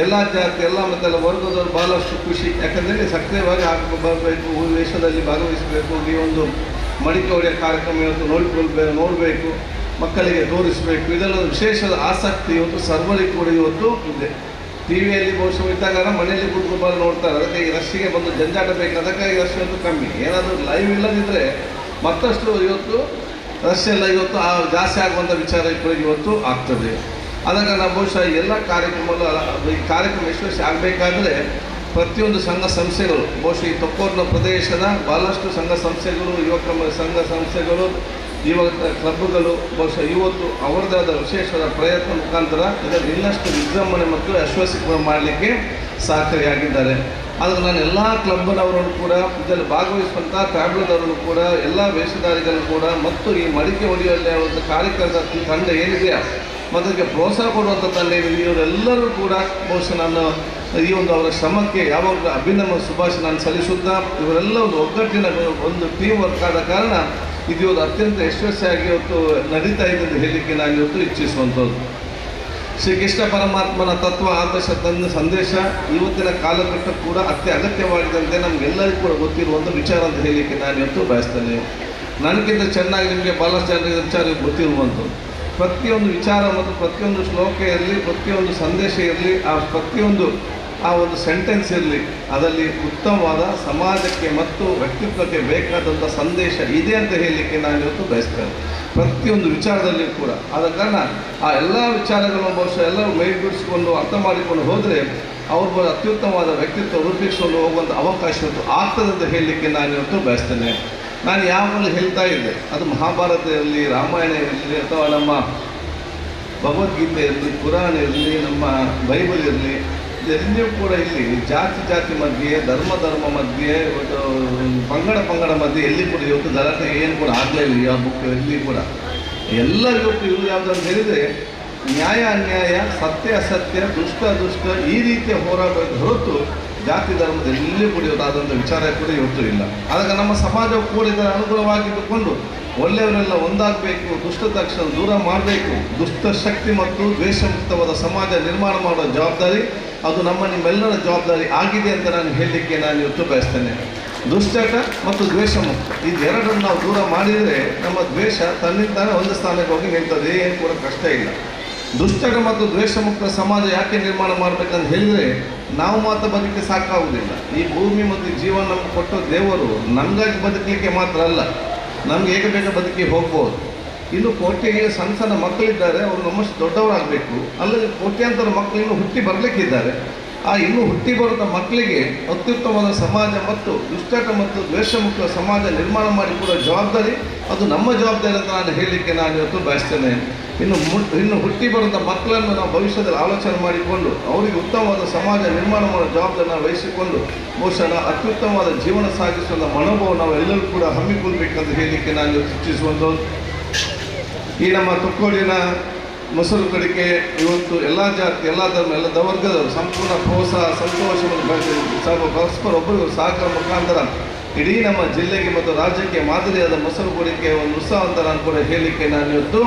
ಎಲ್ಲ ಜಾತಿ ಎಲ್ಲ ಮತ್ತೆಲ್ಲ ವರ್ಗದವರು ಭಾಳಷ್ಟು ಖುಷಿ. ಯಾಕಂದರೆ ಸಕ್ರಿಯವಾಗಿ ಬರಬೇಕು, ವೇಷದಲ್ಲಿ ಭಾಗವಹಿಸಬೇಕು, ಈ ಒಂದು ಮಡಿಕೆ ಹೊಡೆಯೋ ಕಾರ್ಯಕ್ರಮ ಇವತ್ತು ನೋಡಬೇಕು, ಮಕ್ಕಳಿಗೆ ತೋರಿಸಬೇಕು. ಇದೆಲ್ಲ ವಿಶೇಷದ ಆಸಕ್ತಿ ಇವತ್ತು ಸರ್ವರಿಗೂ ಕೂಡ ಇವತ್ತು ಇದೆ. ಟಿ ವಿಯಲ್ಲಿ ಬಹುಶಃ ಇದ್ದಾಗ ಮನೆಯಲ್ಲಿ ಕೂತ್ಕೊಂಡು ನೋಡ್ತಾರೆ. ಅದಕ್ಕೆ ಈ ರಶ್ಗೆ ಬಂದು ಜಂಜಾಟ ಬೇಕು, ಅದಕ್ಕಾಗಿ ರಶ್ ಇವತ್ತು ಕಮ್ಮಿ. ಏನಾದರೂ ಲೈವ್ ಇಲ್ಲದಿದ್ದರೆ ಮತ್ತಷ್ಟು ಇವತ್ತು ರಶ್ ಎಲ್ಲ ಇವತ್ತು ಜಾಸ್ತಿ ಆಗುವಂಥ ವಿಚಾರ ಇವತ್ತು ಆಗ್ತದೆ. ಅದಕ್ಕೆ ನಾವು ಬಹುಶಃ ಎಲ್ಲ ಕಾರ್ಯಕ್ರಮಗಳು ಈ ಕಾರ್ಯಕ್ರಮ ಯಶಸ್ವಿ ಆಗಬೇಕಾದ್ರೆ ಪ್ರತಿಯೊಂದು ಸಂಘ ಸಂಸ್ಥೆಗಳು, ಬಹುಶಃ ಈ ತೊಕ್ಕೋರ್ನ ಪ್ರದೇಶದ ಭಾಳಷ್ಟು ಸಂಘ ಸಂಸ್ಥೆಗಳು, ಯುವಕ ಸಂಘ ಸಂಸ್ಥೆಗಳು, ಯುವ ಕ್ಲಬ್ಗಳು ಬಹುಶಃ ಇವತ್ತು ಅವರದಾದ ವಿಶೇಷವಾದ ಪ್ರಯತ್ನ ಮುಖಾಂತರ ಇದನ್ನು ಇನ್ನಷ್ಟು ವಿಜೃಂಭಣೆ ಮತ್ತು ಯಶಸ್ವಿ ಮಾಡಲಿಕ್ಕೆ ಸಹಕಾರಿಯಾಗಿದ್ದಾರೆ. ಆದರೆ ನಾನು ಎಲ್ಲ ಕ್ಲಬ್ನವರನ್ನು ಕೂಡ ಇದರಲ್ಲಿ ಭಾಗವಹಿಸುವಂಥ ಟ್ರಾವೆಲರ್ದವರನ್ನು ಕೂಡ ಎಲ್ಲ ವೇಷಧಾರಿಗಳನ್ನು ಕೂಡ ಮತ್ತು ಈ ಮಡಿಕೆ ಹೊಡೆಯುವಲ್ಲಿ ಒಂದು ಕಾರ್ಯಕ್ರಮದ ತಂಡ ಏನಿದೆಯಾ ಮತ್ತು ಅದಕ್ಕೆ ಪ್ರೋತ್ಸಾಹ ಕೊಡುವಂಥ ತಂಡ ಏನಿದೆ ಇವರೆಲ್ಲರೂ ಕೂಡ ಬಹುಶಃ ನಾನು ಈ ಒಂದು ಅವರ ಶ್ರಮಕ್ಕೆ ಯಾವಾಗಲೂ ಅಭಿನಂದನೆ ಶುಭಾಶಯ ನಾನು ಸಲ್ಲಿಸುತ್ತಾ, ಇವರೆಲ್ಲ ಒಂದು ಒಗ್ಗಟ್ಟಿನ ಒಂದು ಟೀಮ್ ವರ್ಕ್ ಆದ ಕಾರಣ ಇದು ಇವತ್ತು ಅತ್ಯಂತ ಯಶಸ್ವಿಯಾಗಿ ಇವತ್ತು ನಡೀತಾ ಇದೆ ಅಂತ ಹೇಳಲಿಕ್ಕೆ ನಾನು ಇವತ್ತು ಇಚ್ಛಿಸುವಂಥದ್ದು. ಶ್ರೀಕೃಷ್ಣ ಪರಮಾತ್ಮನ ತತ್ವ ಆದರ್ಶ ಸಂದೇಶ ಇವತ್ತಿನ ಕಾಲಘಟ್ಟ ಕೂಡ ಅಗತ್ಯವಾಗಿದ್ದಂತೆ ನಮಗೆಲ್ಲರಿಗೂ ಕೂಡ ಗೊತ್ತಿರುವಂಥ ವಿಚಾರ ಅಂತ ಹೇಳಲಿಕ್ಕೆ ನಾನು ಇವತ್ತು ಬಯಸ್ತೇನೆ. ನನಗಿಂತ ಚೆನ್ನಾಗಿ ನಿಮಗೆ ಭಾಳಷ್ಟು ಜನರಿಗೆ ವಿಚಾರ ಗೊತ್ತಿರುವಂಥದ್ದು. ಪ್ರತಿಯೊಂದು ವಿಚಾರ ಮತ್ತು ಪ್ರತಿಯೊಂದು ಶ್ಲೋಕ ಇರಲಿ, ಪ್ರತಿಯೊಂದು ಸಂದೇಶ ಇರಲಿ, ಪ್ರತಿಯೊಂದು ಒಂದು ಸೆಂಟೆನ್ಸ್ ಇರಲಿ, ಅದರಲ್ಲಿ ಉತ್ತಮವಾದ ಸಮಾಜಕ್ಕೆ ಮತ್ತು ವ್ಯಕ್ತಿತ್ವಕ್ಕೆ ಬೇಕಾದಂಥ ಸಂದೇಶ ಇದೆ ಅಂತ ಹೇಳಲಿಕ್ಕೆ ನಾನು ಇವತ್ತು ಬಯಸ್ತೇನೆ. ಪ್ರತಿಯೊಂದು ವಿಚಾರದಲ್ಲಿ ಕೂಡ ಆದ ಕಾರಣ ಆ ಎಲ್ಲ ವಿಚಾರಗಳನ್ನು ಬಹುಶಃ ಎಲ್ಲರೂ ಮೈಗೂಡಿಸಿಕೊಂಡು ಅರ್ಥ ಮಾಡಿಕೊಂಡು ಹೋದರೆ ಅವ್ರ ಅತ್ಯುತ್ತಮವಾದ ವ್ಯಕ್ತಿತ್ವ ರೂಪಿಸಿಕೊಂಡು ಹೋಗುವಂಥ ಅವಕಾಶ ಆಗ್ತದೆ ಅಂತ ಹೇಳಲಿಕ್ಕೆ ನಾನು ಇವತ್ತು ಬಯಸ್ತೇನೆ. ನಾನು ಯಾವಾಗಲೂ ಹೇಳ್ತಾ ಇದ್ದೆ, ಅದು ಮಹಾಭಾರತ ಇರಲಿ, ರಾಮಾಯಣ ಇರಲಿ, ಅಥವಾ ನಮ್ಮ ಭಗವದ್ಗೀತೆ ಇರಲಿ, ಪುರಾಣ ಇರಲಿ, ನಮ್ಮ ಬೈಬಲ್ ಇರಲಿ, ಎಲ್ಲಿಯೂ ಕೂಡ ಇಲ್ಲಿ ಜಾತಿ ಮಧ್ಯೆ, ಧರ್ಮ ಮಧ್ಯೆ, ಪಂಗಡ ಮಧ್ಯೆ ಎಲ್ಲಿ ಕೂಡ ಇವತ್ತು ಗಲಾಟೆ ಏನು ಕೂಡ ಆಗಲೇ ಇಲ್ಲ. ಯಾವ ಬುಕ್ ಎಲ್ಲಿ ಕೂಡ ಎಲ್ಲ ಇವತ್ತು ಇವರು ಯಾವುದಂತ ಹೇಳಿದರೆ ನ್ಯಾಯ ಅನ್ಯಾಯ, ಸತ್ಯ ಅಸತ್ಯ, ದುಷ್ಟ ಈ ರೀತಿಯ ಹೋರಾಟದ ಹೊರತು ಜಾತಿ ಧರ್ಮದ ಎಲ್ಲಿ ಕೂಡ ಇವತ್ತಾದಂಥ ವಿಚಾರ ಕೂಡ ಇವತ್ತು ಇಲ್ಲ. ಆದಾಗ ನಮ್ಮ ಸಮಾಜವು ಕೂಡ ಇದರ ಅನುಗುಣವಾಗಿದ್ದುಕೊಂಡು ಒಳ್ಳೆಯವರೆಲ್ಲ ಒಂದಾಗಬೇಕು, ದುಷ್ಟ ತಕ್ಷಣ ದೂರ ಮಾಡಬೇಕು, ದುಷ್ಟ ಶಕ್ತಿ ಮತ್ತು ದ್ವೇಷ ಮುಕ್ತವಾದ ಸಮಾಜ ನಿರ್ಮಾಣ ಮಾಡುವ ಜವಾಬ್ದಾರಿ ಅದು ನಿಮ್ಮೆಲ್ಲರ ಜವಾಬ್ದಾರಿ ಆಗಿದೆ ಅಂತ ನಾನು ಹೇಳಲಿಕ್ಕೆ ನಾನು ಇವತ್ತು ಬಯಸ್ತೇನೆ. ದುಶ್ಚಟ ಮತ್ತು ದ್ವೇಷ ಮುಕ್ತ ಇದೆರಡನ್ನು ನಾವು ದೂರ ಮಾಡಿದರೆ ನಮ್ಮ ದ್ವೇಷ ತನ್ನಿಂದಾನೇ ಒಂದು ಸ್ಥಾನಕ್ಕೆ ಹೋಗಿ ನಿಲ್ತದೆ, ಏನು ಕೂಡ ಕಷ್ಟ ಇಲ್ಲ. ದುಶ್ಚಟ ಮತ್ತು ದ್ವೇಷ ಮುಕ್ತ ಸಮಾಜ ಯಾಕೆ ನಿರ್ಮಾಣ ಮಾಡಬೇಕಂತ ಹೇಳಿದರೆ ನಾವು ಮಾತ್ರ ಬದುಕಿ ಸಾಕಾಗುವುದಿಲ್ಲ. ಈ ಭೂಮಿ ಮತ್ತು ಜೀವನ ನಮ್ಗೆ ಕೊಟ್ಟ ದೇವರು ನಮಗಾಗಿ ಬದುಕಲಿಕ್ಕೆ ಮಾತ್ರ ಅಲ್ಲ, ನಮ್ಗೆ ಹೇಗೆ ಬೇಗ ಬದುಕಿ ಹೋಗ್ಬೋದು. ಇನ್ನು ಕೋಟಿಗೆ ಸಣ್ಣ ಮಕ್ಕಳಿದ್ದಾರೆ, ಅವರು ನಮ್ಮಷ್ಟು ದೊಡ್ಡವರಾಗಬೇಕು. ಅಲ್ಲದೆ ಕೋಟ್ಯಾಂತರ ಮಕ್ಕಳು ಇನ್ನೂ ಹುಟ್ಟಿ ಬರಲಿಕ್ಕಿದ್ದಾರೆ. ಇನ್ನೂ ಹುಟ್ಟಿ ಬರುವಂಥ ಮಕ್ಕಳಿಗೆ ಅತ್ಯುತ್ತಮವಾದ ಸಮಾಜ ಮತ್ತು ದುಶ್ಚಟ ಮತ್ತು ದ್ವೇಷ ಮುಕ್ತ ಸಮಾಜ ನಿರ್ಮಾಣ ಮಾಡಿ ಕೂಡ ಜವಾಬ್ದಾರಿ ಅದು ನಮ್ಮ ಜವಾಬ್ದಾರಿ ಅಂತ ನಾನು ಹೇಳಲಿಕ್ಕೆ ನಾನು ಇವತ್ತು ಬಯಸ್ತೇನೆ. ಇನ್ನು ಹುಟ್ಟಿ ಬರುವಂಥ ಮಕ್ಕಳನ್ನು ನಾವು ಭವಿಷ್ಯದಲ್ಲಿ ಆಲೋಚನೆ ಮಾಡಿಕೊಂಡು ಅವರಿಗೆ ಉತ್ತಮವಾದ ಸಮಾಜ ನಿರ್ಮಾಣ ಮಾಡೋ ಜವಾಬ್ದಾರಿ ನಾವು ವಹಿಸಿಕೊಂಡು ಬಹುಶಃ ಅತ್ಯುತ್ತಮವಾದ ಜೀವನ ಸಾಗಿಸುವಂಥ ಮನೋಭಾವ ನಾವು ಎಲ್ಲರೂ ಕೂಡ ಹಮ್ಮಿಕೊಳ್ಬೇಕಂತ ಹೇಳಲಿಕ್ಕೆ ನಾನು ಇಚ್ಛಿಸುವಂಥದ್ದು. ಈ ನಮ್ಮ ತುಕ್ಕೋಡಿನ ಮೊಸರು ಕಡಿಕೆ ಇವತ್ತು ಎಲ್ಲ ಜಾತಿ, ಎಲ್ಲ ಧರ್ಮ, ಎಲ್ಲ ವರ್ಗದವರು ಸಂಪೂರ್ಣ ಪ್ರೋತ್ಸಾಹ, ಸಂತೋಷವನ್ನು ಪರಸ್ಪರ ಒಬ್ಬರಿಗೂ ಸಹಕಾರ ಮುಖಾಂತರ ಇಡೀ ನಮ್ಮ ಜಿಲ್ಲೆಗೆ ಮತ್ತು ರಾಜ್ಯಕ್ಕೆ ಮಾದರಿಯಾದ ಮೊಸರು ಕೊಡಿಕೆ ಒಂದು ಉತ್ಸವ ಅಂತ ನಾನು ಕೂಡ ಹೇಳಲಿಕ್ಕೆ ನಾನು ಇವತ್ತು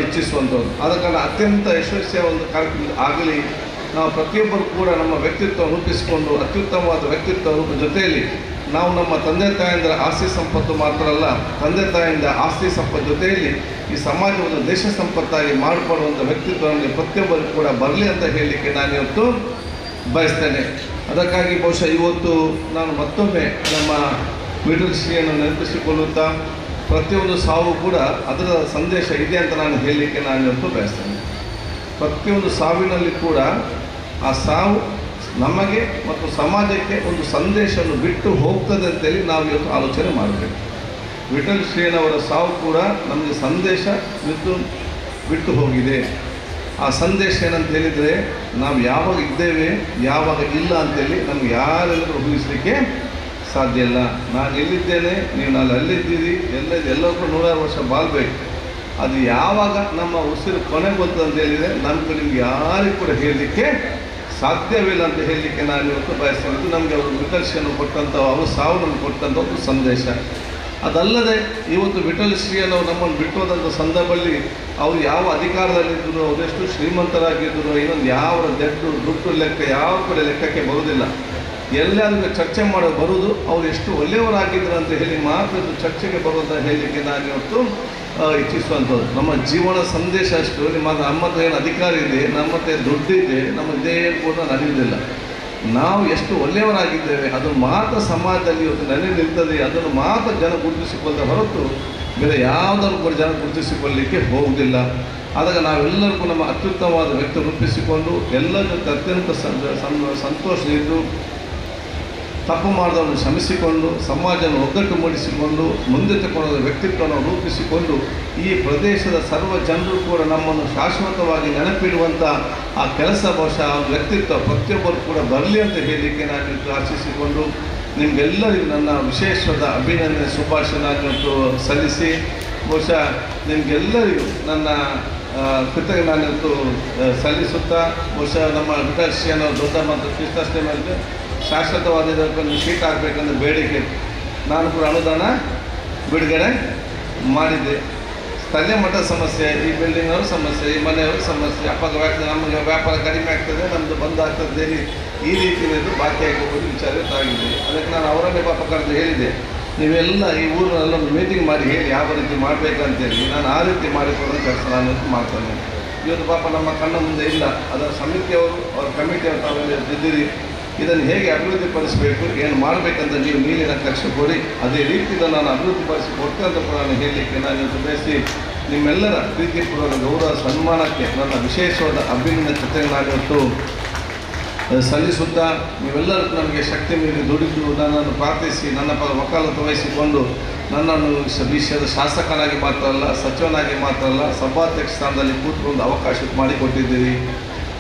ಇಚ್ಛಿಸುವಂಥದ್ದು. ಆದ ಕಾರಣ ಅತ್ಯಂತ ಯಶಸ್ವಿಯ ಒಂದು ಕಾರ್ಯಕ್ರಮ ಆಗಲಿ. ನಾವು ಪ್ರತಿಯೊಬ್ಬರು ಕೂಡ ನಮ್ಮ ವ್ಯಕ್ತಿತ್ವ ರೂಪಿಸಿಕೊಂಡು ಅತ್ಯುತ್ತಮವಾದ ವ್ಯಕ್ತಿತ್ವ ರೂಪ ಜೊತೆಯಲ್ಲಿ ನಾವು ನಮ್ಮ ತಂದೆ ತಾಯಿಯಂದರ ಆಸ್ತಿ ಸಂಪತ್ತು ಮಾತ್ರ ಅಲ್ಲ, ತಂದೆ ತಾಯಿಯಿಂದ ಆಸ್ತಿ ಸಂಪತ್ತು ಜೊತೆಯಲ್ಲಿ ಈ ಸಮಾಜವನ್ನು ದೇಶ ಸಂಪತ್ತಾಗಿ ಮಾಡಿಕೊಳ್ಳುವಂಥ ವ್ಯಕ್ತಿತ್ವವನ್ನು ಪ್ರತಿಯೊಬ್ಬರು ಕೂಡ ಬರಲಿ ಅಂತ ಹೇಳಲಿಕ್ಕೆ ನಾನು ಇವತ್ತು ಬಯಸ್ತೇನೆ. ಅದಕ್ಕಾಗಿ ಬಹುಶಃ ಇವತ್ತು ನಾನು ಮತ್ತೊಮ್ಮೆ ನಮ್ಮ ಮಿಡಲ್ ಶ್ರೀಯನ್ನು ನೆನಪಿಸಿಕೊಳ್ಳುತ್ತಾ ಪ್ರತಿಯೊಂದು ಸಾವು ಕೂಡ ಅದರ ಸಂದೇಶ ಇದೆ ಅಂತ ನಾನು ಹೇಳಲಿಕ್ಕೆ ನಾನು ಇವತ್ತು ಬಯಸ್ತೇನೆ. ಪ್ರತಿಯೊಂದು ಸಾವಿನಲ್ಲಿ ಕೂಡ ಆ ಸಾವು ನಮಗೆ ಮತ್ತು ಸಮಾಜಕ್ಕೆ ಒಂದು ಸಂದೇಶವನ್ನು ಬಿಟ್ಟು ಹೋಗ್ತದೆ ಅಂತೇಳಿ ನಾವು ಇವತ್ತು ಆಲೋಚನೆ ಮಾಡಬೇಕು. ವಿಠಲ್ ಶ್ರೀನವರ ಸಾವು ಕೂಡ ನಮಗೆ ಸಂದೇಶ ಬಿಟ್ಟು ಹೋಗಿದೆ. ಆ ಸಂದೇಶ ಏನಂತ ಹೇಳಿದರೆ ನಾವು ಯಾವಾಗ ಇದ್ದೇವೆ ಯಾವಾಗ ಇಲ್ಲ ಅಂತೇಳಿ ನಮ್ಗೆ ಯಾರೆಲ್ಲರೂ ಊಹಿಸಲಿಕ್ಕೆ ಸಾಧ್ಯ ಇಲ್ಲ. ನಾನು ಎಲ್ಲಿದ್ದೇನೆ, ನೀವು ನಾಳೆ ಅಲ್ಲಿದ್ದೀರಿ, ಎಲ್ಲರಿಗೂ 100 ವರ್ಷ ಬಾಳ್ಬೇಕು. ಅದು ಯಾವಾಗ ನಮ್ಮ ಉಸಿರು ಕೊನೆಗೆ ಬರ್ತದೆ ಅಂತ ಹೇಳಿದರೆ ನಮ್ಗೆ ನಿಮ್ಗೆ ಯಾರಿಗೂ ಕೂಡ ಹೇಳಲಿಕ್ಕೆ ಸಾಧ್ಯವಿಲ್ಲ ಅಂತ ಹೇಳಲಿಕ್ಕೆ ನಾನು ಇವತ್ತು ಬಯಸ್ತೇನೆ. ಇದು ನಮಗೆ ಅವರು ವಿಕರ್ಷೆಯನ್ನು ಕೊಟ್ಟಂಥ ಅವರು ಸಾವು ನಮ್ಗೆ ಕೊಟ್ಟಂಥ ಒಂದು ಸಂದೇಶ. ಅದಲ್ಲದೆ ಇವತ್ತು ವಿಠಲ್ ಶ್ರೀಯನ್ನವರು ನಮ್ಮನ್ನು ಬಿಟ್ಟೋದಂಥ ಸಂದರ್ಭದಲ್ಲಿ ಅವರು ಯಾವ ಅಧಿಕಾರದಲ್ಲಿದ್ದರು, ಅವರೆಷ್ಟು ಶ್ರೀಮಂತರಾಗಿದ್ದರು, ಇನ್ನೊಂದು ಯಾವ ದುಡ್ಡು ಲೆಕ್ಕ ಯಾವ ಕಡೆ ಲೆಕ್ಕಕ್ಕೆ ಬರುವುದಿಲ್ಲ. ಎಲ್ಲರಿಗೂ ಚರ್ಚೆ ಮಾಡೋ ಬರುವುದು ಅವರು ಎಷ್ಟು ಒಳ್ಳೆಯವರಾಗಿದ್ದರು ಅಂತ ಹೇಳಿ ಮಾತ್ರ ಚರ್ಚೆಗೆ ಬರುವಂತ ಹೇಳಲಿಕ್ಕೆ ನಾನು ಇವತ್ತು ಇಚ್ಛಿಸುವಂಥದ್ದು. ನಮ್ಮ ಜೀವನ ಸಂದೇಶ ಅಷ್ಟು ನಮ್ಮದು ಏನು ಅಧಿಕಾರ ಇದೆ, ನಮ್ಮತ್ತೆ ದುಡ್ಡಿದೆ, ನಮ್ಮದೇನು ಕೂಡ ನಡೆಯುವುದಿಲ್ಲ. ನಾವು ಎಷ್ಟು ಒಳ್ಳೆಯವರಾಗಿದ್ದೇವೆ ಅದು ಮಾತ್ರ ಸಮಾಜದಲ್ಲಿ ಇವತ್ತು ನೆಲೆ ನಿಲ್ತದೆ, ಅದನ್ನು ಮಾತ್ರ ಜನ ಗುರುತಿಸಿಕೊಳ್ಳದ ಹೊರತು ಬೇರೆ ಯಾವುದಾದ್ರು ಕೂಡ ಜನ ಗುರುತಿಸಿಕೊಳ್ಳಲಿಕ್ಕೆ ಹೋಗುವುದಿಲ್ಲ. ಆದಾಗ ನಾವೆಲ್ಲರಿಗೂ ನಮ್ಮ ಅತ್ಯುತ್ತಮವಾದ ವ್ಯಕ್ತಿ ರೂಪಿಸಿಕೊಂಡು ಎಲ್ಲರ ಜೊತೆ ಅತ್ಯಂತ ಸಂತೋಷವಿದ್ದು ತಪ್ಪು ಮಾಡಿದವರನ್ನು ಶ್ರಮಿಸಿಕೊಂಡು ಸಮಾಜವನ್ನು ಒಗ್ಗಟ್ಟು ಮೂಡಿಸಿಕೊಂಡು ಮುಂದೆ ತಗೊಂಡ ವ್ಯಕ್ತಿತ್ವವನ್ನು ರೂಪಿಸಿಕೊಂಡು ಈ ಪ್ರದೇಶದ ಸರ್ವ ಜನರು ಕೂಡ ನಮ್ಮನ್ನು ಶಾಶ್ವತವಾಗಿ ನೆನಪಿಡುವಂಥ ಆ ಕೆಲಸ ಬಹುಶಃ ಆ ವ್ಯಕ್ತಿತ್ವ ಪ್ರತಿಯೊಬ್ಬರು ಕೂಡ ಬರಲಿ ಅಂತ ಹೇಳಲಿಕ್ಕೆ ನಾನು ಆಶಿಸಿಕೊಂಡು ನಿಮಗೆಲ್ಲರಿಗೂ ನನ್ನ ವಿಶೇಷವಾದ ಅಭಿನಂದನೆ ಶುಭಾಶಯವನ್ನು ಸಲ್ಲಿಸಿ ಬಹುಶಃ ನಿಮಗೆಲ್ಲರಿಗೂ ನನ್ನ ಕೃತಜ್ಞ ನಾನಿವತ್ತು ಸಲ್ಲಿಸುತ್ತಾ ಬಹುಶಃ ನಮ್ಮ ವಿಠಲ್ ಶ್ರೀಯನ್ನ ದೊಡ್ಡ ಮತ್ತು ಕೃಷ್ಣಾಷ್ಟಮಿ ಮೇಲೆ ಶಾಶ್ವತವಾದ ಶೀಟ್ ಆಗಬೇಕಂದ್ರೆ ಬೇಡಿಕೆ ನಾನು ಕೂಡ ಅನುದಾನ ಬಿಡುಗಡೆ ಮಾಡಿದ್ದೆ. ಸ್ಥಳೀಯ ಮಟ್ಟದ ಸಮಸ್ಯೆ, ಈ ಬಿಲ್ಡಿಂಗ್ನವ್ರ ಸಮಸ್ಯೆ, ಈ ಮನೆಯವ್ರ ಸಮಸ್ಯೆ, ನಮಗೆ ವ್ಯಾಪಾರ ಕಡಿಮೆ ಆಗ್ತದೆ, ನಮ್ಮದು ಬಂದ್ ಆಗ್ತದೆ, ಈ ರೀತಿಯಲ್ಲಿ ಬಾಕಿ ಆಗಿರ್ಬೋದು ವಿಚಾರ ಆಗಿದೆ. ಅದಕ್ಕೆ ನಾನು ಅವರನ್ನೇ ಪಾಪ ಕರೆದು ಹೇಳಿದೆ, ನೀವೆಲ್ಲ ಈ ಊರಿನೆಲ್ಲ ಒಂದು ಮೀಟಿಂಗ್ ಮಾಡಿ ಹೇಳಿ ಯಾವ ರೀತಿ ಮಾಡಬೇಕಂತೇಳಿ. ನಾನು ಆ ರೀತಿ ಮಾಡಿಕೊಳ್ಳೋ ಕೆಲಸ ನಾನು ಮಾಡ್ತಾನೆ. ಇವತ್ತು ಪಾಪ ನಮ್ಮ ಕಣ್ಣ ಮುಂದೆ ಇಲ್ಲ, ಅದರ ಸಮಿತಿಯವರು ಅವ್ರ ಕಮಿಟಿಯವರು ತಾವೆಲ್ಲ ಇದ್ದೀರಿ. ಇದನ್ನು ಹೇಗೆ ಅಭಿವೃದ್ಧಿಪಡಿಸಬೇಕು, ಏನು ಮಾಡಬೇಕಂತ ನೀವು ನೀರಿನ ಕಕ್ಷೆ ಕೊಡಿ, ಅದೇ ರೀತಿಯಿಂದ ನಾನು ಅಭಿವೃದ್ಧಿಪಡಿಸಿ ಕೊಡ್ತೇನೆ ಅಂತ ಕೂಡ ನಾನು ಹೇಳಲಿಕ್ಕೆ ನಾನು ಇವತ್ತು ಬಯಸಿ ನಿಮ್ಮೆಲ್ಲರ ಪ್ರೀತಿಪೂರ್ವಕ ಗೌರವ ಸನ್ಮಾನಕ್ಕೆ ನನ್ನ ವಿಶೇಷವಾದ ಅಭಿನಂದನೆ ಜೊತೆಗೆ ನಾನಿವತ್ತು ಸಲ್ಲಿಸುತ್ತಾ ನೀವೆಲ್ಲರೂ ನಮಗೆ ಶಕ್ತಿ ಮೀರಿ ದುಡಿದು ನನ್ನನ್ನು ಪ್ರಾರ್ಥಿಸಿ ನನ್ನ ವಕಾಲತ್ತು ವಹಿಸಿಕೊಂಡು ನನ್ನನ್ನು ವಿಷಯದ ಶಾಸಕನಾಗಿ ಮಾತ್ರ ಅಲ್ಲ, ಸಚಿವನಾಗಿ ಮಾತ್ರ ಅಲ್ಲ, ಸಭಾಧ್ಯಕ್ಷ ಸ್ಥಾನದಲ್ಲಿ ಕೂತ್ಕೊಂಡು ಅವಕಾಶ ಮಾಡಿಕೊಟ್ಟಿದ್ದೀರಿ.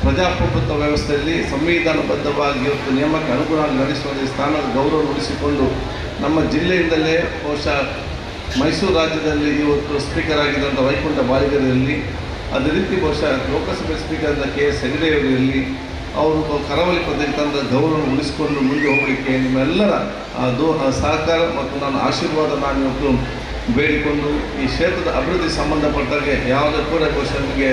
ಪ್ರಜಾಪ್ರಭುತ್ವ ವ್ಯವಸ್ಥೆಯಲ್ಲಿ ಸಂವಿಧಾನಬದ್ಧವಾಗಿ ಇವತ್ತು ನಿಯಮಕ್ಕೆ ಅನುಗುಣವಾಗಿ ನಡೆಸುವ ಸ್ಥಾನದ ಗೌರವ ಉಳಿಸಿಕೊಂಡು ನಮ್ಮ ಜಿಲ್ಲೆಯಿಂದಲೇ ಬಹುಶಃ ಮೈಸೂರು ರಾಜ್ಯದಲ್ಲಿ ಇವತ್ತು ಸ್ಪೀಕರ್ ಆಗಿದ್ದಂಥ ವೈಕುಂಠ ಬಾಳಿಗರಲ್ಲಿ, ಅದೇ ರೀತಿ ಬಹುಶಃ ಲೋಕಸಭೆ ಸ್ಪೀಕರ್ ಅಂತ KS ಹೆಗಡೆಯವರಲ್ಲಿ ಅವರು ಕರಾವಳಿ ಪ್ರದೇಶ ತಂದ ಗೌರವ ಉಳಿಸಿಕೊಂಡು ಮುಂದೆ ಹೋಗಲಿಕ್ಕೆ ನಿಮ್ಮೆಲ್ಲರ ಸಹಕಾರ ಮತ್ತು ನನ್ನ ಆಶೀರ್ವಾದ ನಾನು ಇವತ್ತು ಬೇಡಿಕೊಂಡು ಈ ಕ್ಷೇತ್ರದ ಅಭಿವೃದ್ಧಿ ಸಂಬಂಧಪಟ್ಟಾಗೆ ಯಾವುದೇ ಕೂಡ ಬಹುಶಃ ನಿಮಗೆ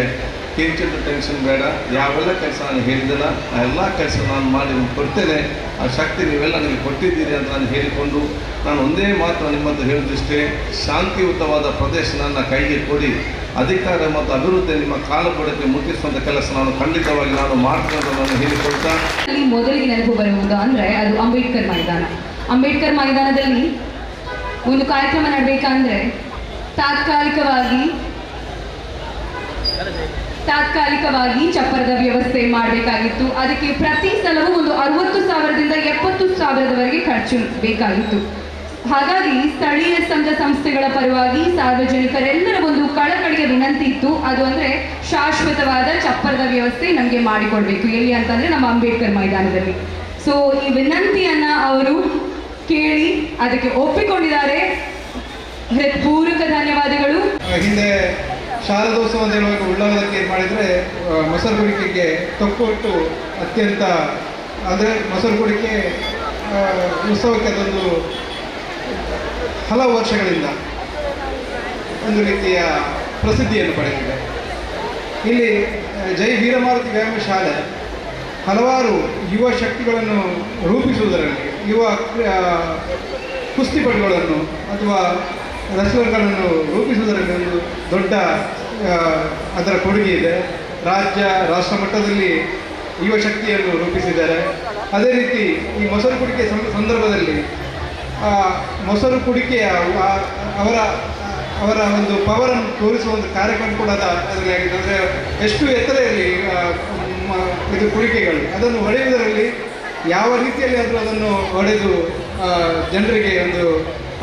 ಕಿಂಚಿತ್ ಟೆನ್ಷನ್ ಬೇಡ. ಯಾವೆಲ್ಲ ಕೆಲಸ ನಾನು ಹೇಳಿದ್ದಲ್ಲ ಆ ಎಲ್ಲ ಕೆಲಸ ನಾನು ಮಾಡಿ ಕೊಡ್ತೇನೆ. ಆ ಶಕ್ತಿ ನೀವೆಲ್ಲ ನನಗೆ ಕೊಟ್ಟಿದ್ದೀರಿ ಅಂತ ನಾನು ಹೇಳಿಕೊಂಡು ನಾನು ಒಂದೇ ಮಾತ್ರ ನಿಮ್ಮಂತ ಹೇಳಿದಷ್ಟೇ, ಶಾಂತಿಯುತವಾದ ಪ್ರದೇಶ ನನ್ನ ಕೈಗೆ ಕೊಡಿ, ಅಧಿಕಾರ ಮತ್ತು ಅಭಿವೃದ್ಧಿ ನಿಮ್ಮ ಕಾಲುಬುಡಕ್ಕೆ ಮುಟ್ಟಿಸುವಂಥ ಕೆಲಸ ನಾನು ಖಂಡಿತವಾಗಿ ನಾನು ಮಾಡ್ತೇನೆ ಅಂತ ನಾನು ಹೇಳಿಕೊಳ್ತಾ ಮೊದಲಿಗೆ ನೆನಪು ಬರುವುದು ಅಂದರೆ ಅದು ಅಂಬೇಡ್ಕರ್ ಮೈದಾನ. ಅಂಬೇಡ್ಕರ್ ಮೈದಾನದಲ್ಲಿ ಒಂದು ಕಾರ್ಯಕ್ರಮ ನಡೆಯಬೇಕಂದ್ರೆ ತಾತ್ಕಾಲಿಕವಾಗಿ ಚಪ್ಪರದ ವ್ಯವಸ್ಥೆ ಮಾಡಬೇಕಾಗಿತ್ತು. ಅದಕ್ಕೆ ಪ್ರತಿ ಸಲವೂ ಒಂದು 60,000ದಿಂದ 70,000ದವರೆಗೆ ಖರ್ಚು ಬೇಕಾಗಿತ್ತು. ಹಾಗಾಗಿ ಸ್ಥಳೀಯ ಸಂಘ ಸಂಸ್ಥೆಗಳ ಪರವಾಗಿ ಸಾರ್ವಜನಿಕರೆಲ್ಲರ ಒಂದು ಕಳಕಳಿಯ ವಿನಂತಿ ಇತ್ತು. ಅದು ಅಂದರೆ ಶಾಶ್ವತವಾದ ಚಪ್ಪರದ ವ್ಯವಸ್ಥೆ ನಮಗೆ ಮಾಡಿಕೊಡ್ಬೇಕು. ಎಲ್ಲಿ ಅಂತಂದರೆ ನಮ್ಮ ಅಂಬೇಡ್ಕರ್ ಮೈದಾನದಲ್ಲಿ. ಸೊ ಈ ವಿನಂತಿಯನ್ನ ಅವರು ಕೇಳಿ ಅದಕ್ಕೆ ಒಪ್ಪಿಕೊಂಡಿದ್ದಾರೆ. ಹೃತ್ಪೂರ್ವಕ ಧನ್ಯವಾದಗಳು. ಹಿಂದೆ ಶಾರದೋತ್ಸವ ಅಂತ ಹೇಳುವಾಗ ಉಳ್ಳಾಲಕ್ಕೆ ಏನು ಮಾಡಿದರೆ ಮೊಸರು ಕುಡಿಕೆಗೆ ತೊಕ್ಕೊಟ್ಟು ಅತ್ಯಂತ ಅಂದರೆ ಮೊಸರು ಕುಡಿಕೆ ಉತ್ಸವಕ್ಕೆ ಅದೊಂದು ಹಲವು ವರ್ಷಗಳಿಂದ ಒಂದು ರೀತಿಯ ಪ್ರಸಿದ್ಧಿಯನ್ನು ಪಡೆದಿದೆ. ಇಲ್ಲಿ ಜೈ ವೀರಮಾರುತಿ ವ್ಯಾಯಾಮ ಶಾಲೆ ಹಲವಾರು ಯುವ ಶಕ್ತಿಗಳನ್ನು ರೂಪಿಸುವುದರಲ್ಲಿ, ಯುವ ಕುಸ್ತಿಪಟುಗಳನ್ನು ಅಥವಾ ರೆಸ್ಲರ್ಗಳನ್ನು ರೂಪಿಸುವುದರಲ್ಲಿ ಒಂದು ದೊಡ್ಡ ಅದರ ಕೊಡುಗೆ ಇದೆ. ರಾಷ್ಟ್ರ ಮಟ್ಟದಲ್ಲಿ ಯುವ ಶಕ್ತಿಯನ್ನು ರೂಪಿಸಿದ್ದಾರೆ. ಅದೇ ರೀತಿ ಈ ಮೊಸರು ಕುಡಿಕೆ ಸಂದರ್ಭದಲ್ಲಿ ಮೊಸರು ಕುಡಿಕೆಯ ಅವರ ಒಂದು ಪವರನ್ನು ತೋರಿಸುವ ಒಂದು ಕಾರ್ಯಕ್ರಮ ಕೂಡ ಅದರಲ್ಲಿ ಆಗಿದೆ. ಅಂದರೆ ಎಷ್ಟು ಎತ್ತರ ಇರಲಿ ಇದು ಕುಡಿಕೆಗಳು, ಅದನ್ನು ಹೊಡೆಯುವುದರಲ್ಲಿ ಯಾವ ರೀತಿಯಲ್ಲಿ ಆದರೂ ಅದನ್ನು ಹೊಡೆದು ಜನರಿಗೆ ಒಂದು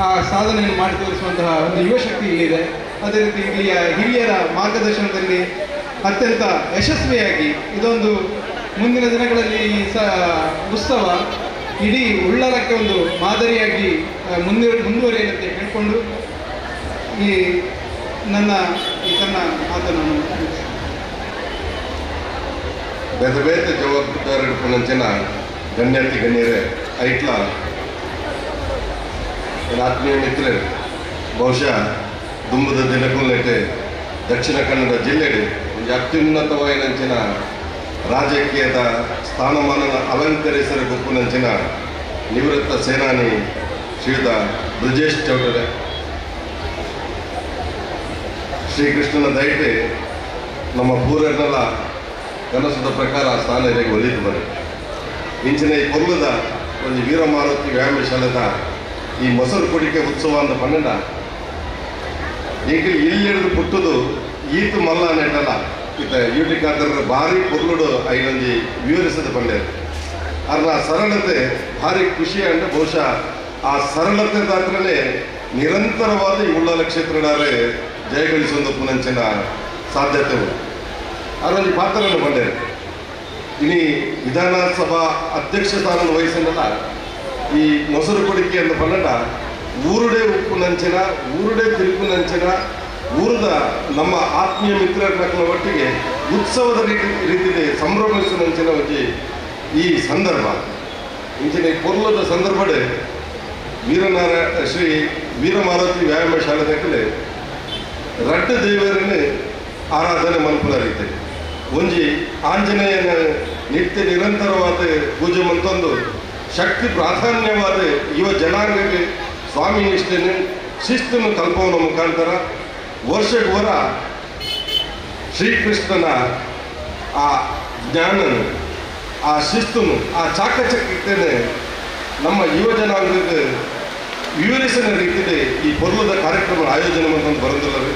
ಆ ಸಾಧನೆಯನ್ನು ಮಾಡಿ ತೋರಿಸುವಂತಹ ಒಂದು ಯುವಶಕ್ತಿ ಇಲ್ಲಿದೆ. ಅದೇ ರೀತಿ ಇಲ್ಲಿಯ ಹಿರಿಯರ ಮಾರ್ಗದರ್ಶನದಲ್ಲಿ ಅತ್ಯಂತ ಯಶಸ್ವಿಯಾಗಿ ಇದೊಂದು ಮುಂದಿನ ದಿನಗಳಲ್ಲಿ ಈ ಉತ್ಸವ ಇಡೀ ಉಳ್ಳಾಲಕ್ಕೆ ಒಂದು ಮಾದರಿಯಾಗಿ ಮುಂದುವರಿಯುವಂತೆ ಹೇಳಿಕೊಂಡು ಈ ನನ್ನ ಮಾತನ್ನು ಬೇತೆ ಬೇತೆ ಜವಾಬ್ದಾರಿ ಪುನಂಚಿನ ಗಣ್ಯಾತಿ ಗಣ್ಯರೇ ಐಟ್ಲ ಆತ್ಮೀಯ ಮಿತ್ರರು ಬಹುಶಃ ದುಂಬದ ದಿನಕುಲ್ನೆಟ್ಟೆ ದಕ್ಷಿಣ ಕನ್ನಡ ಜಿಲ್ಲೆಡೆ ಒಂದು ಅತ್ಯುನ್ನತವಾಯಿನಂಚಿನ ರಾಜಕೀಯದ ಸ್ಥಾನಮಾನ ಅಲಂಕರಿಸಲು ಗುಪ್ಪುನಂಚಿನ ನಿವೃತ್ತ ಸೇನಾನಿ ಶ್ರೀಯುತ ಬ್ರಿಜೇಶ್ ಚೌಟರೆ ಶ್ರೀಕೃಷ್ಣನ ದಯತೆ ನಮ್ಮ ಪೂರ್ವನೆಲ್ಲ ಕನಸದ ಪ್ರಕಾರ ಸ್ಥಾನ ಇರಗೆ ಒಲಿದು ಬರೆ ಇಂಚಿನ ಈ ಕೊಲ್ಲದ ಒಂದು ವೀರಮಾರುತಿ ವ್ಯಾಯಾಮ ಶಾಲೆದ ಈ ಮೊಸರು ಕುಡಿಕೆ ಉತ್ಸವ ಅಂತ ಪನ್ನಡ ಈಗ ಇಲ್ಲಿಡಿದು ಪುಟ್ಟದು ಈತು ಮಲ್ಲ ನೆಟ್ಟಲ್ಲ ಇತ್ತ ಯೂಟಿಕಾದ್ರ ಭಾರಿ ಪೊರ್ಲುಡು ಐನೊಂಜಿ ವಿವರಿಸದ ಪಂಡೆ ಅರ್ನ ಸರಳತೆ ಭಾರಿ ಖುಷಿ ಅಂದ್ರೆ ಬಹುಶಃ ಆ ಸರಳತೆ ದಾತ್ರನೇ ನಿರಂತರವಾದ ಈ ಉಳ್ಳಾಲ ಕ್ಷೇತ್ರಡಾರೆ ಜಯಗಳಿಸೊಂದು ಪುನಂಚಿನ ಸಾಧ್ಯತೆಗಳು ಅದರಲ್ಲಿ ಪಾತ್ರವನ್ನು ಬಂದೆ ಇನಿ ವಿಧಾನಸಭಾ ಅಧ್ಯಕ್ಷ ಸ್ಥಾನ ವಹಿಸಿನಲ್ಲ ಈ ಮೊಸರು ಕೊಡಿಕೆ ಅಂತ ಪನ್ನಡ ಊರುಡೆ ಉಪ್ಪು ನಂಚಿನ ಊರುಡೆ ತಿರುಪು ನಂಚಿನ ಊರದ ನಮ್ಮ ಆತ್ಮೀಯ ಮಿತ್ರರ ಒಟ್ಟಿಗೆ ಉತ್ಸವದ ರೀತಿಯಲ್ಲಿ ಸಂಭ್ರಮಿಸುವ ನಂಚಿನ ಒಂದು ಈ ಸಂದರ್ಭ ಇಂಚಿನ ಈ ಪೊರ್ಲದ ಸಂದರ್ಭಡೆ ಶ್ರೀ ವೀರಮಾರುತಿ ವ್ಯಾಯಾಮ ಶಾಲೆದಕ್ಕಲೆ ರಡ್ಡ ದೇವರನ್ನು ಆರಾಧನೆ ಮಲ್ಪುನ ರೀತಿ ಒಂಜಿ ಆಂಜನೇಯನ ನಿತ್ಯ ನಿರಂತರವಾದ ಪೂಜೆ ಮಂತೊಂದು ಶಕ್ತಿ ಪ್ರಾಧಾನ್ಯವಾದ ಯುವ ಜನಾಂಗಕ್ಕೆ ಸ್ವಾಮಿ ನಿಷ್ಠೆನು ಶಿಸ್ತನ್ನು ಕಲ್ಪವನ ಮುಖಾಂತರ ವರ್ಷಕ್ಕೆ ವರ ಶ್ರೀಕೃಷ್ಣನ ಆ ಜ್ಞಾನನು ಆ ಶಿಸ್ತುನು ಆ ಚಾಕಚಕ್ಯತೆಯೇ ನಮ್ಮ ಯುವ ಜನಾಂಗಕ್ಕೆ ವಿವರಿಸಿದ ರೀತಿಯಲ್ಲಿ ಈ ಪೊರ್ಲದ ಕಾರ್ಯಕ್ರಮ ಆಯೋಜನೆ ಮಂತಂದು ಬರೋದಿಲ್ಲವೇ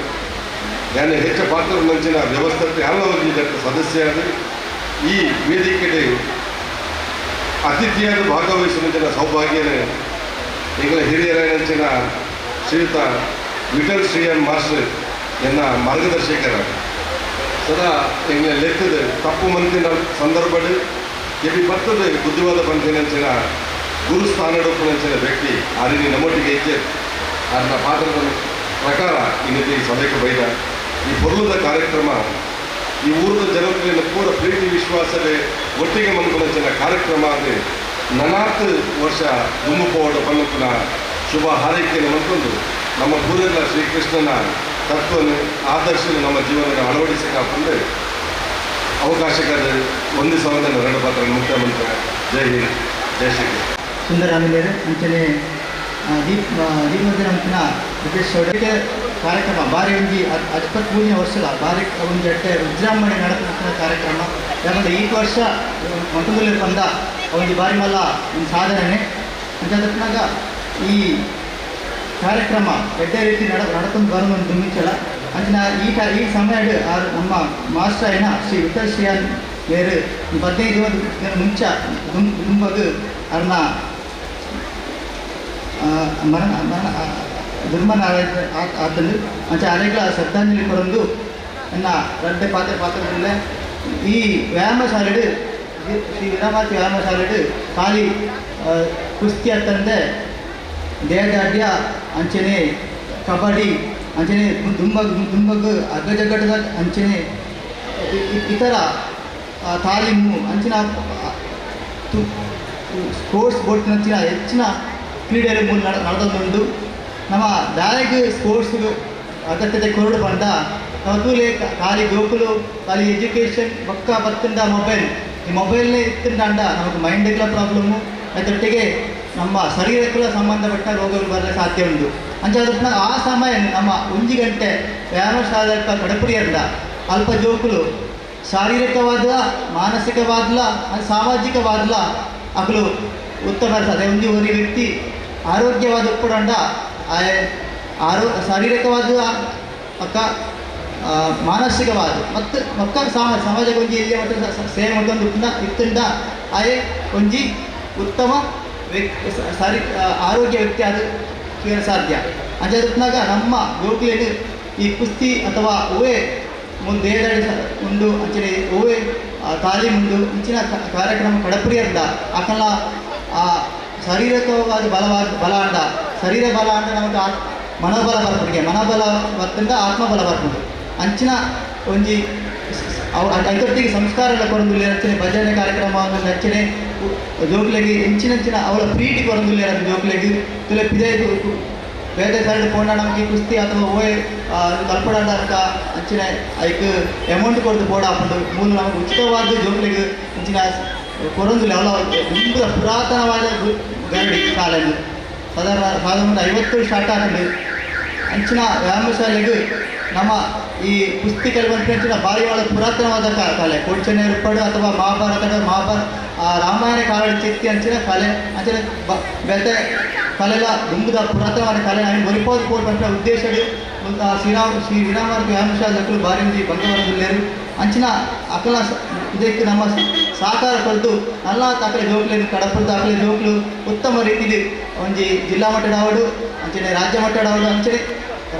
ಯಾನೆ ಹೆಚ್ಚ ಪಾತ್ರ ನಂಚಿನ ವ್ಯವಸ್ಥೆ ಹಲವು ಇದಕ್ಕೆ ಸದಸ್ಯರಾದ ಈ ವೇದಿಕೆಗೆ ಅತಿಥಿಯಾದ ಭಾಗವಹಿಸುವ ಸೌಭಾಗ್ಯನೇ ಈಗಲ ಹಿರಿಯರ ಶ್ರೀಯುತ ವಿಠಲ್ ಶ್ರೀಯನ್ ಮಾಸ್ಟರ್ ಎನ್ನ ಮಾರ್ಗದರ್ಶಕರ ಸದಾ ಎಂಗ್ಲ ಲೆಕ್ಕದ ತಪ್ಪು ಮಂತಿನ ಸಂದರ್ಭ ಎಲ್ಲಿ ಬರ್ತದೆ ಬುದ್ಧಿವಾದ ಪಂಚಿನ ಗುರು ಸ್ಥಾನಡೊಪ್ಪುನಂಚಿನ ವ್ಯಕ್ತಿ ಆರಿನಿ ನಮ್ಮೊಟ್ಟಿಗೆ ಇದ್ದೆ ಅದನ್ನ ಪಾತ್ರದ ಪ್ರಕಾರ ಇನ್ನಿತಿ ಸಭೆಗೆ ಬೈದ ಈ ಪೊರ್ಲದ ಕಾರ್ಯಕ್ರಮ ಈ ಊರದ ಜನತೆಯನ್ನು ಪೂರ ಪ್ರೀತಿ ವಿಶ್ವಾಸವೇ ಒಟ್ಟಿಗೆ ಮನ್ಕೊಂಡಂಚಿನ ಕಾರ್ಯಕ್ರಮ ಅಂದರೆ ನನಾತ್ ವರ್ಷ ದುಮ್ಮುಪೋಡ ಪನ್ನಪ್ಪನ ಶುಭ ಹಾರೈಕೆಯನ್ನು ಮಂತ್ಕೊಂಡು ನಮ್ಮ ಪೂರೆಲ್ಲ ಶ್ರೀಕೃಷ್ಣನ ತತ್ವನ ಆದರ್ಶನ ನಮ್ಮ ಜೀವನದ ಅಳವಡಿಸಿಕೊಂಡ್ರೆ ಅವಕಾಶಕ್ಕಾದ ಒಂದು ಸಾವಿರದ ಎರಡು ಪಾತ್ರ ಮುಖ್ಯಮಂತ್ರಿ ಜೈ ಹಿಂದ್ ಜೈ ಶ್ರೀಕೃಷ್ಣ ಸುಂದರಾಮಿಲೇರು ಅಂಚನೆ ದೀಪಮಂದಿರ ಅಂಚಿನ ಬ್ರಿಟಿಷ್ ಚೌಡಕೆ ಕಾರ್ಯಕ್ರಮ ಬಾರಿ ಒಂಜಿ 23ನೇ ವರ್ಷದ ಬಾರಿ ಒಂಜಿ ಅಟ್ಟೆ ವಿಜೃಂಭಣೆ ನಡೆದ ಕಾರ್ಯಕ್ರಮ ಯಾಕಂದರೆ ಈ ವರ್ಷ ಮಂಟದಲ್ಲಿ ಬಂದ ಒಂಜಿ ಬಾರಿ ಮಲ್ಲ ಒಂದು ಸಾಧನೆ ಅಂತಂದಾಗ ಈ ಕಾರ್ಯಕ್ರಮ ಎಡ್ಡೆ ರೀತಿ ನಡ್ಕೊಂಡು ಬರೋದು ದುಮ್ಮಿಂಚಲ ಅಂಚಿನ ಈ ಸಮಯ ನಮ್ಮ ಮಾಸ್ಟರ್ అయిన ಶ್ರೀ ವಿಠಲ್ ಶ್ರೀಯನ್ ಬೇರೆ 15 ಮುಂಚೆ ದುಂಬದು ಅರ್ನ ದುರ್ಮನ ಆತನು ಅಂಚೆ ಅರೆಗಳ ಶ್ರದ್ಧಾಂಜಲಿ ಕೊಡೊಂದು ಎನ್ನ ರಡ್ಡೆ ಪಾತ್ರದಲ್ಲ ಈ ವ್ಯಾಯಾಮ ಶಾಲೆಡು ಶ್ರೀ ವೀರಮಾರುತಿ ವ್ಯಾಯಾಮ ಶಾಲೆಡು ಖಾಲಿ ಕುಸ್ತಿ ಅಂತಂದೆ ದೇಹದಾಢ್ಯ ಅಂಚನೆ ಕಬಡ್ಡಿ ಅಂಚನೆ ದುಂಬಗ್ ಅಗ್ಗಜಗ್ಗಟದ ಅಂಚನೆ ಇತರ ತಾಲೀಮು ಅಂಚಿನ ಸ್ಪೋರ್ಟ್ಸ್ ಬೋರ್ಡ್ನಂಚಿನ ಹೆಚ್ಚಿನ ಕ್ರೀಡೆಗಳು ನಡೆದುಕೊಂಡು ನಮ್ಮ ದಾರಿಗೆ ಸ್ಪೋರ್ಟ್ಸ್ ಅಗತ್ಯತೆ ಕೊರಡು ಬಂದ ತೂಲೆ ಖಾಲಿ ಗೋಕುಲು ಖಾಲಿ ಎಜುಕೇಷನ್ ಪಕ್ಕ ಬರ್ತಂಡ ಮೊಬೈಲ್ ಈ ಮೊಬೈಲ್ನೇ ಇತ್ತಿಂಡ ನಮಗೆ ಮೈಂಡ್ಗಳ ಪ್ರಾಬ್ಲಮ್ಮು ಅದರೊಟ್ಟಿಗೆ ನಮ್ಮ ಶರೀರಕ್ಕೂ ಸಂಬಂಧಪಟ್ಟ ರೋಗಗಳು ಬರಲು ಸಾಧ್ಯ ಉಂಟು ಅಂಚಾದ ಆ ಸಮಯ ನಮ್ಮ 1 ಗಂಟೆ ವ್ಯಾಯಾಮ ಶಾಲೆ ಕಡಪಡಿಯಲ್ಲ ಅಲ್ಪ ಜೋಕುಲು ಶಾರೀರಿಕವಾದ ಮಾನಸಿಕವಾದಲ ಸಾಮಾಜಿಕವಾದಲ ಅಕಲು ಉತ್ತಮ ಅದೇ ಒಂದು ವ್ಯಕ್ತಿ ಆರೋಗ್ಯವಾದ ಉಪ್ಪುಡಂಡ ಶಾರೀರಿಕವಾದ ಅಕ್ಕ ಮಾನಸಿಕವಾದ ಮತ್ತು ಮಕ್ಕ ಸಮಾಜಕ್ಕೆ ಒಂಜಿ ಎಲ್ಲಿ ಮಟ್ಟ ಸೇವೆ ಮಾಡ್ಕೊಂಡು ಇತ್ತುಂಡ ಆಯೆ ಒಂಜಿ ಉತ್ತಮ ಆರೋಗ್ಯ ವ್ಯಕ್ತಿ ಅದು ಸಾಧ್ಯ ಅಂಚಾಗ ನಮ್ಮ ಗೋಕುಲಿಗೆ ಈ ಕುಸ್ತಿ ಅಥವಾ ಓವೆ ಮುಂದೆ ದೇಹದಾಡಿ ಉಂಡು ಅಂಚನೆ ಓವೆ ತಾಲೀಮುಂಡು ಇಂಚಿನ ಕಾರ್ಯಕ್ರಮ ಕಡಪಡಿಯರ್ದ ಆಕಲ ಆ ಶಾರೀರಿಕವಾದ ಬಲ ಅಂಡ ಶರೀರ ಬಲ ಅಂಡ ನಮಗೆ ಮನೋಬಲ ಬರ್ಪಡಿಗೆ ಮನೋಬಲ ಬರ್ತಂಡ ಆತ್ಮಬಲ ಬರ್ಪುಂಡು ಅಂಚಿನ ಒಂಜಿ ಅದರೊಟ್ಟಿಗೆ ಸಂಸ್ಕಾರ ಕೊರೊಂದುಲ್ಲೆ ಅಂಚನೆ ಭಜನೆ ಕಾರ್ಯಕ್ರಮವನ್ನು ಅಂಚನೆ ಜೋಕ್ಲೆಗೆ ಹೆಂಚಿನಂಚಿನ ಅವಳ ಪ್ರೀತಿ ಕೊರೊಂದುಲ್ಲೆ ಜೋಕ್ಲೆಗೆ ತುಲೆ ಪಿದೆ ಬೇರೆ ಸೈಡ್ ಪೋಂಡ ನಮಗೆ ಕುಸ್ತಿ ಅಥವಾ ಓಯ್ ತಲುಪಡ ಅಂಚಿನ ಅದಕ್ಕೆ ಅಮೌಂಟ್ ಕೊಡ್ದು ಬೋಡ ಹಾಕೊಂಡು ಮೂಲ ನಮಗೆ ಉಚಿತವಾದ ಜೋಕ್ಲಿಗೆ ಅಂಚಿನ ಕೊರೊಂದು ಲೆವಲ ತುಂಬ ಪುರಾತನವಾದ ಗರಡಿ ಶಾಲೆಗಳು ಸಾಧಾರಣ 50 ಸ್ಟಾರ್ಟ್ ಆಗಿದೆ ಅಂಚಿನ ವ್ಯಾಯಾಮ ಶಾಲೆಗೆ ನಮ್ಮ ಈ ಕುಸ್ತಿ ಕಲಿವಂತಿನ ಭಾರಿ ಒಳ ಪುರಾತನವಾದ ಕಲೆ ಕೊಡ್ಚನೆ ಏರ್ಪಾಡು ಅಥವಾ ರಾಮಾಯಣ ಕಾಲ ಚೆತ್ತಿ ಅಂಚಿನ ಕಲೆ ಅಂಚಿನ ಬೇತೆ ಕಲೆಲ ದುಂಬುದ ಪುರಾತನವಾದ ಕಲೆ ನಾನು ಬರಿಪೋದು ಕೋರ್ಪಂತ ಉದ್ದೇಶ ಶ್ರೀ ವಿರಾಮಾರ್ಗ ವ್ಯಾಯಾಮ ಶಾಲೆಗಳು ಭಾರಿ ಬಂಗವರದಲ್ಲೇರು ಅಂಚಿನ ಅಕಲ ಇದಕ್ಕೆ ನಮ್ಮ ಸಹಕಾರ ಕೊಟ್ಟು ಎಲ್ಲ ಅಕಲೆ ಜೋಕ್ಲೇನು ಕಡಪದ ಅಕಲೆ ಜೋಕ್ಲು ಉತ್ತಮ ರೀತಿಯಲ್ಲಿ ಒಂಜಿ ಜಿಲ್ಲಾ ಮಟ್ಟದ ಆವಡು ಅಂಚನೆ ರಾಜ್ಯ ಮಟ್ಟದ ಆವಡು ಅಂಚನೆ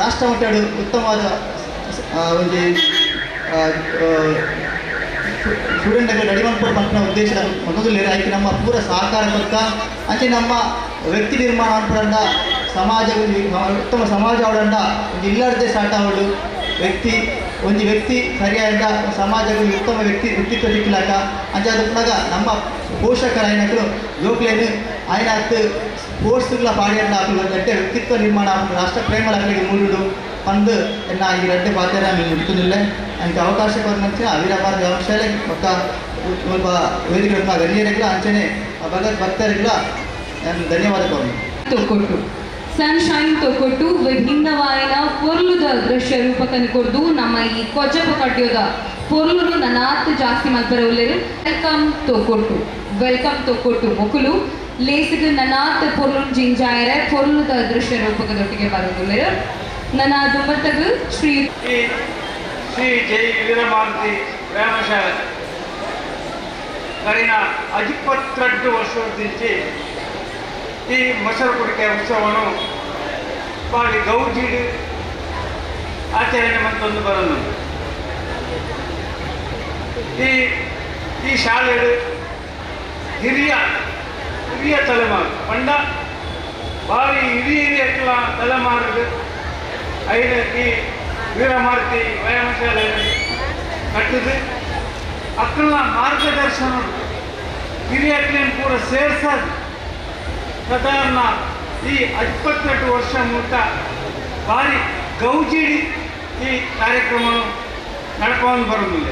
ರಾಷ್ಟ್ರ ಮಟ್ಟದ ಉತ್ತಮವಾದ ಒಂದು ಸ್ಟೂಡೆಂಟ್ಗೆ ರೆಡಿ ಮಾಡ್ಕೊಂಡು ಪಂಪಿನ ಉದ್ದೇಶದ ಮೊದಲು ಆಯ್ತು ನಮ್ಮ ಪೂರ ಸಹಕಾರ ಕೊಡ್ಕ ಅಂಚೆ ನಮ್ಮ ವ್ಯಕ್ತಿ ನಿರ್ಮಾಣ ಅನ್ಪಡಂಡ ಸಮಾಜ ಉತ್ತಮ ಸಮಾಜ ಅವಡಂಡ ಒಂದು ಇಲ್ಲಡದೆ ಸ್ಟಾರ್ಟ್ ಆವಡು ಒಂದು ವ್ಯಕ್ತಿ ಸರಿಯಾದ ಸಮಾಜಕ್ಕೆ ಉತ್ತಮ ವ್ಯಕ್ತಿತ್ವ ಸಿಕ್ಕಲಾಕ ಅಂಚೆ ಅದು ನಮ್ಮ ಪೋಷಕರ ಆಯ್ನಕ್ಕಳು ಜೋಕ್ಲೇನು ಆಯ್ನ ಹತ್ತು ಸ್ಪೋರ್ಟ್ಸ್ಗಳ ಪಾಡಿಯನ್ನ ಹಾಕಲು ಗಟ್ಟೆ ವ್ಯಕ್ತಿತ್ವ ನಿರ್ಮಾಣ ರಾಷ್ಟ್ರ ಪ್ರೇಮಗಳಿಗೆ ಮೂಡುಡು ಪಂದು ಎನ್ನ ಈ ಗಡ್ಡೆ ಪಾತ್ರ మేము ముడుతున్నలే ఆయనకి అవకాశం కొరకు అవిరామార్ వ్యవసాయ ఒక ವೇದಿಕೆ ಗಣ್ಯರಿಗಳ ಅಂಚನೆ ಭಗತ್ ಭಕ್ತರಿಗಳ ನಾನು ಧನ್ಯವಾದ ತೊಕ್ಕೊಟ್ಟು ಸನ್ಶೈನ್ ತೊಕ್ಕೊಟ್ಟು ವಿಭಿನ್ನವಾದ ಪೊರ್ಲುದ ದೃಶ್ಯ ರೂಪಕನ್ನು ಕೊಡ್ದು ನಮ್ಮ ಈ ಕೊಜ್ಜಪ ಕಟ್ಟಿಯೋದ ಪೊರ್ಲುನು ನನಾತ್ ಜಾಸ್ತಿ ಮಲ್ಪರವುಲೇರು ವೆಲ್ಕಮ್ ತೊಕ್ಕೊಟ್ಟು ಮೊಕುಲು ಲೇಸಿಗೆ ನನಾತ್ ಪೊರ್ಲುನ್ ಜಿಂಜಾಯರೆ ಪೊರ್ಲುದ ದೃಶ್ಯ ರೂಪಕದೊಟ್ಟಿಗೆ ಬರೋದುಲ್ಲೇರು ನನ್ನ ದುಂಬತ್ತಗು ಶ್ರೀ ಜೈ ವೀರಮಾರುತಿ ವ್ಯಾಯಾಮಶಾಲೆ ಕರಿನ 52 ವರ್ಷದಿಂದ ಈ ಮೊಸರು ಕುಡಿಕೆ ಉತ್ಸವವನ್ನು ಬಾರಿ ಗೌಜಿಡು ಆಚರಣೆ ಮಂತೊಂದು ಬರೋದು ಈ ಶಾಲೆಡು ಹಿರಿಯ ತಲೆಮಾರು ಪಂಡ ಭಾರಿ ಹಿರಿಯ ತಲೆಮಾರು ಐದು ಈ ವೀರಮಾರುತಿ ವ್ಯಾಯಾಮಶಾಲೆ ಕಟ್ಟಿದ್ದು ಅಕ್ಕಳ ಮಾರ್ಗದರ್ಶನ ಹಿರಿಯಕ್ಕಳನ್ನು ಪೂರ ಸೇರ್ಸೋದು ಸಾಧಾರಣ ಈ 52 ವರ್ಷ ಮೂಟ ಭಾರಿ ಗೌಜಿಡಿ ಈ ಕಾರ್ಯಕ್ರಮ ನಡ್ಕೊಂಡು ಬರೋದಿಲ್ಲ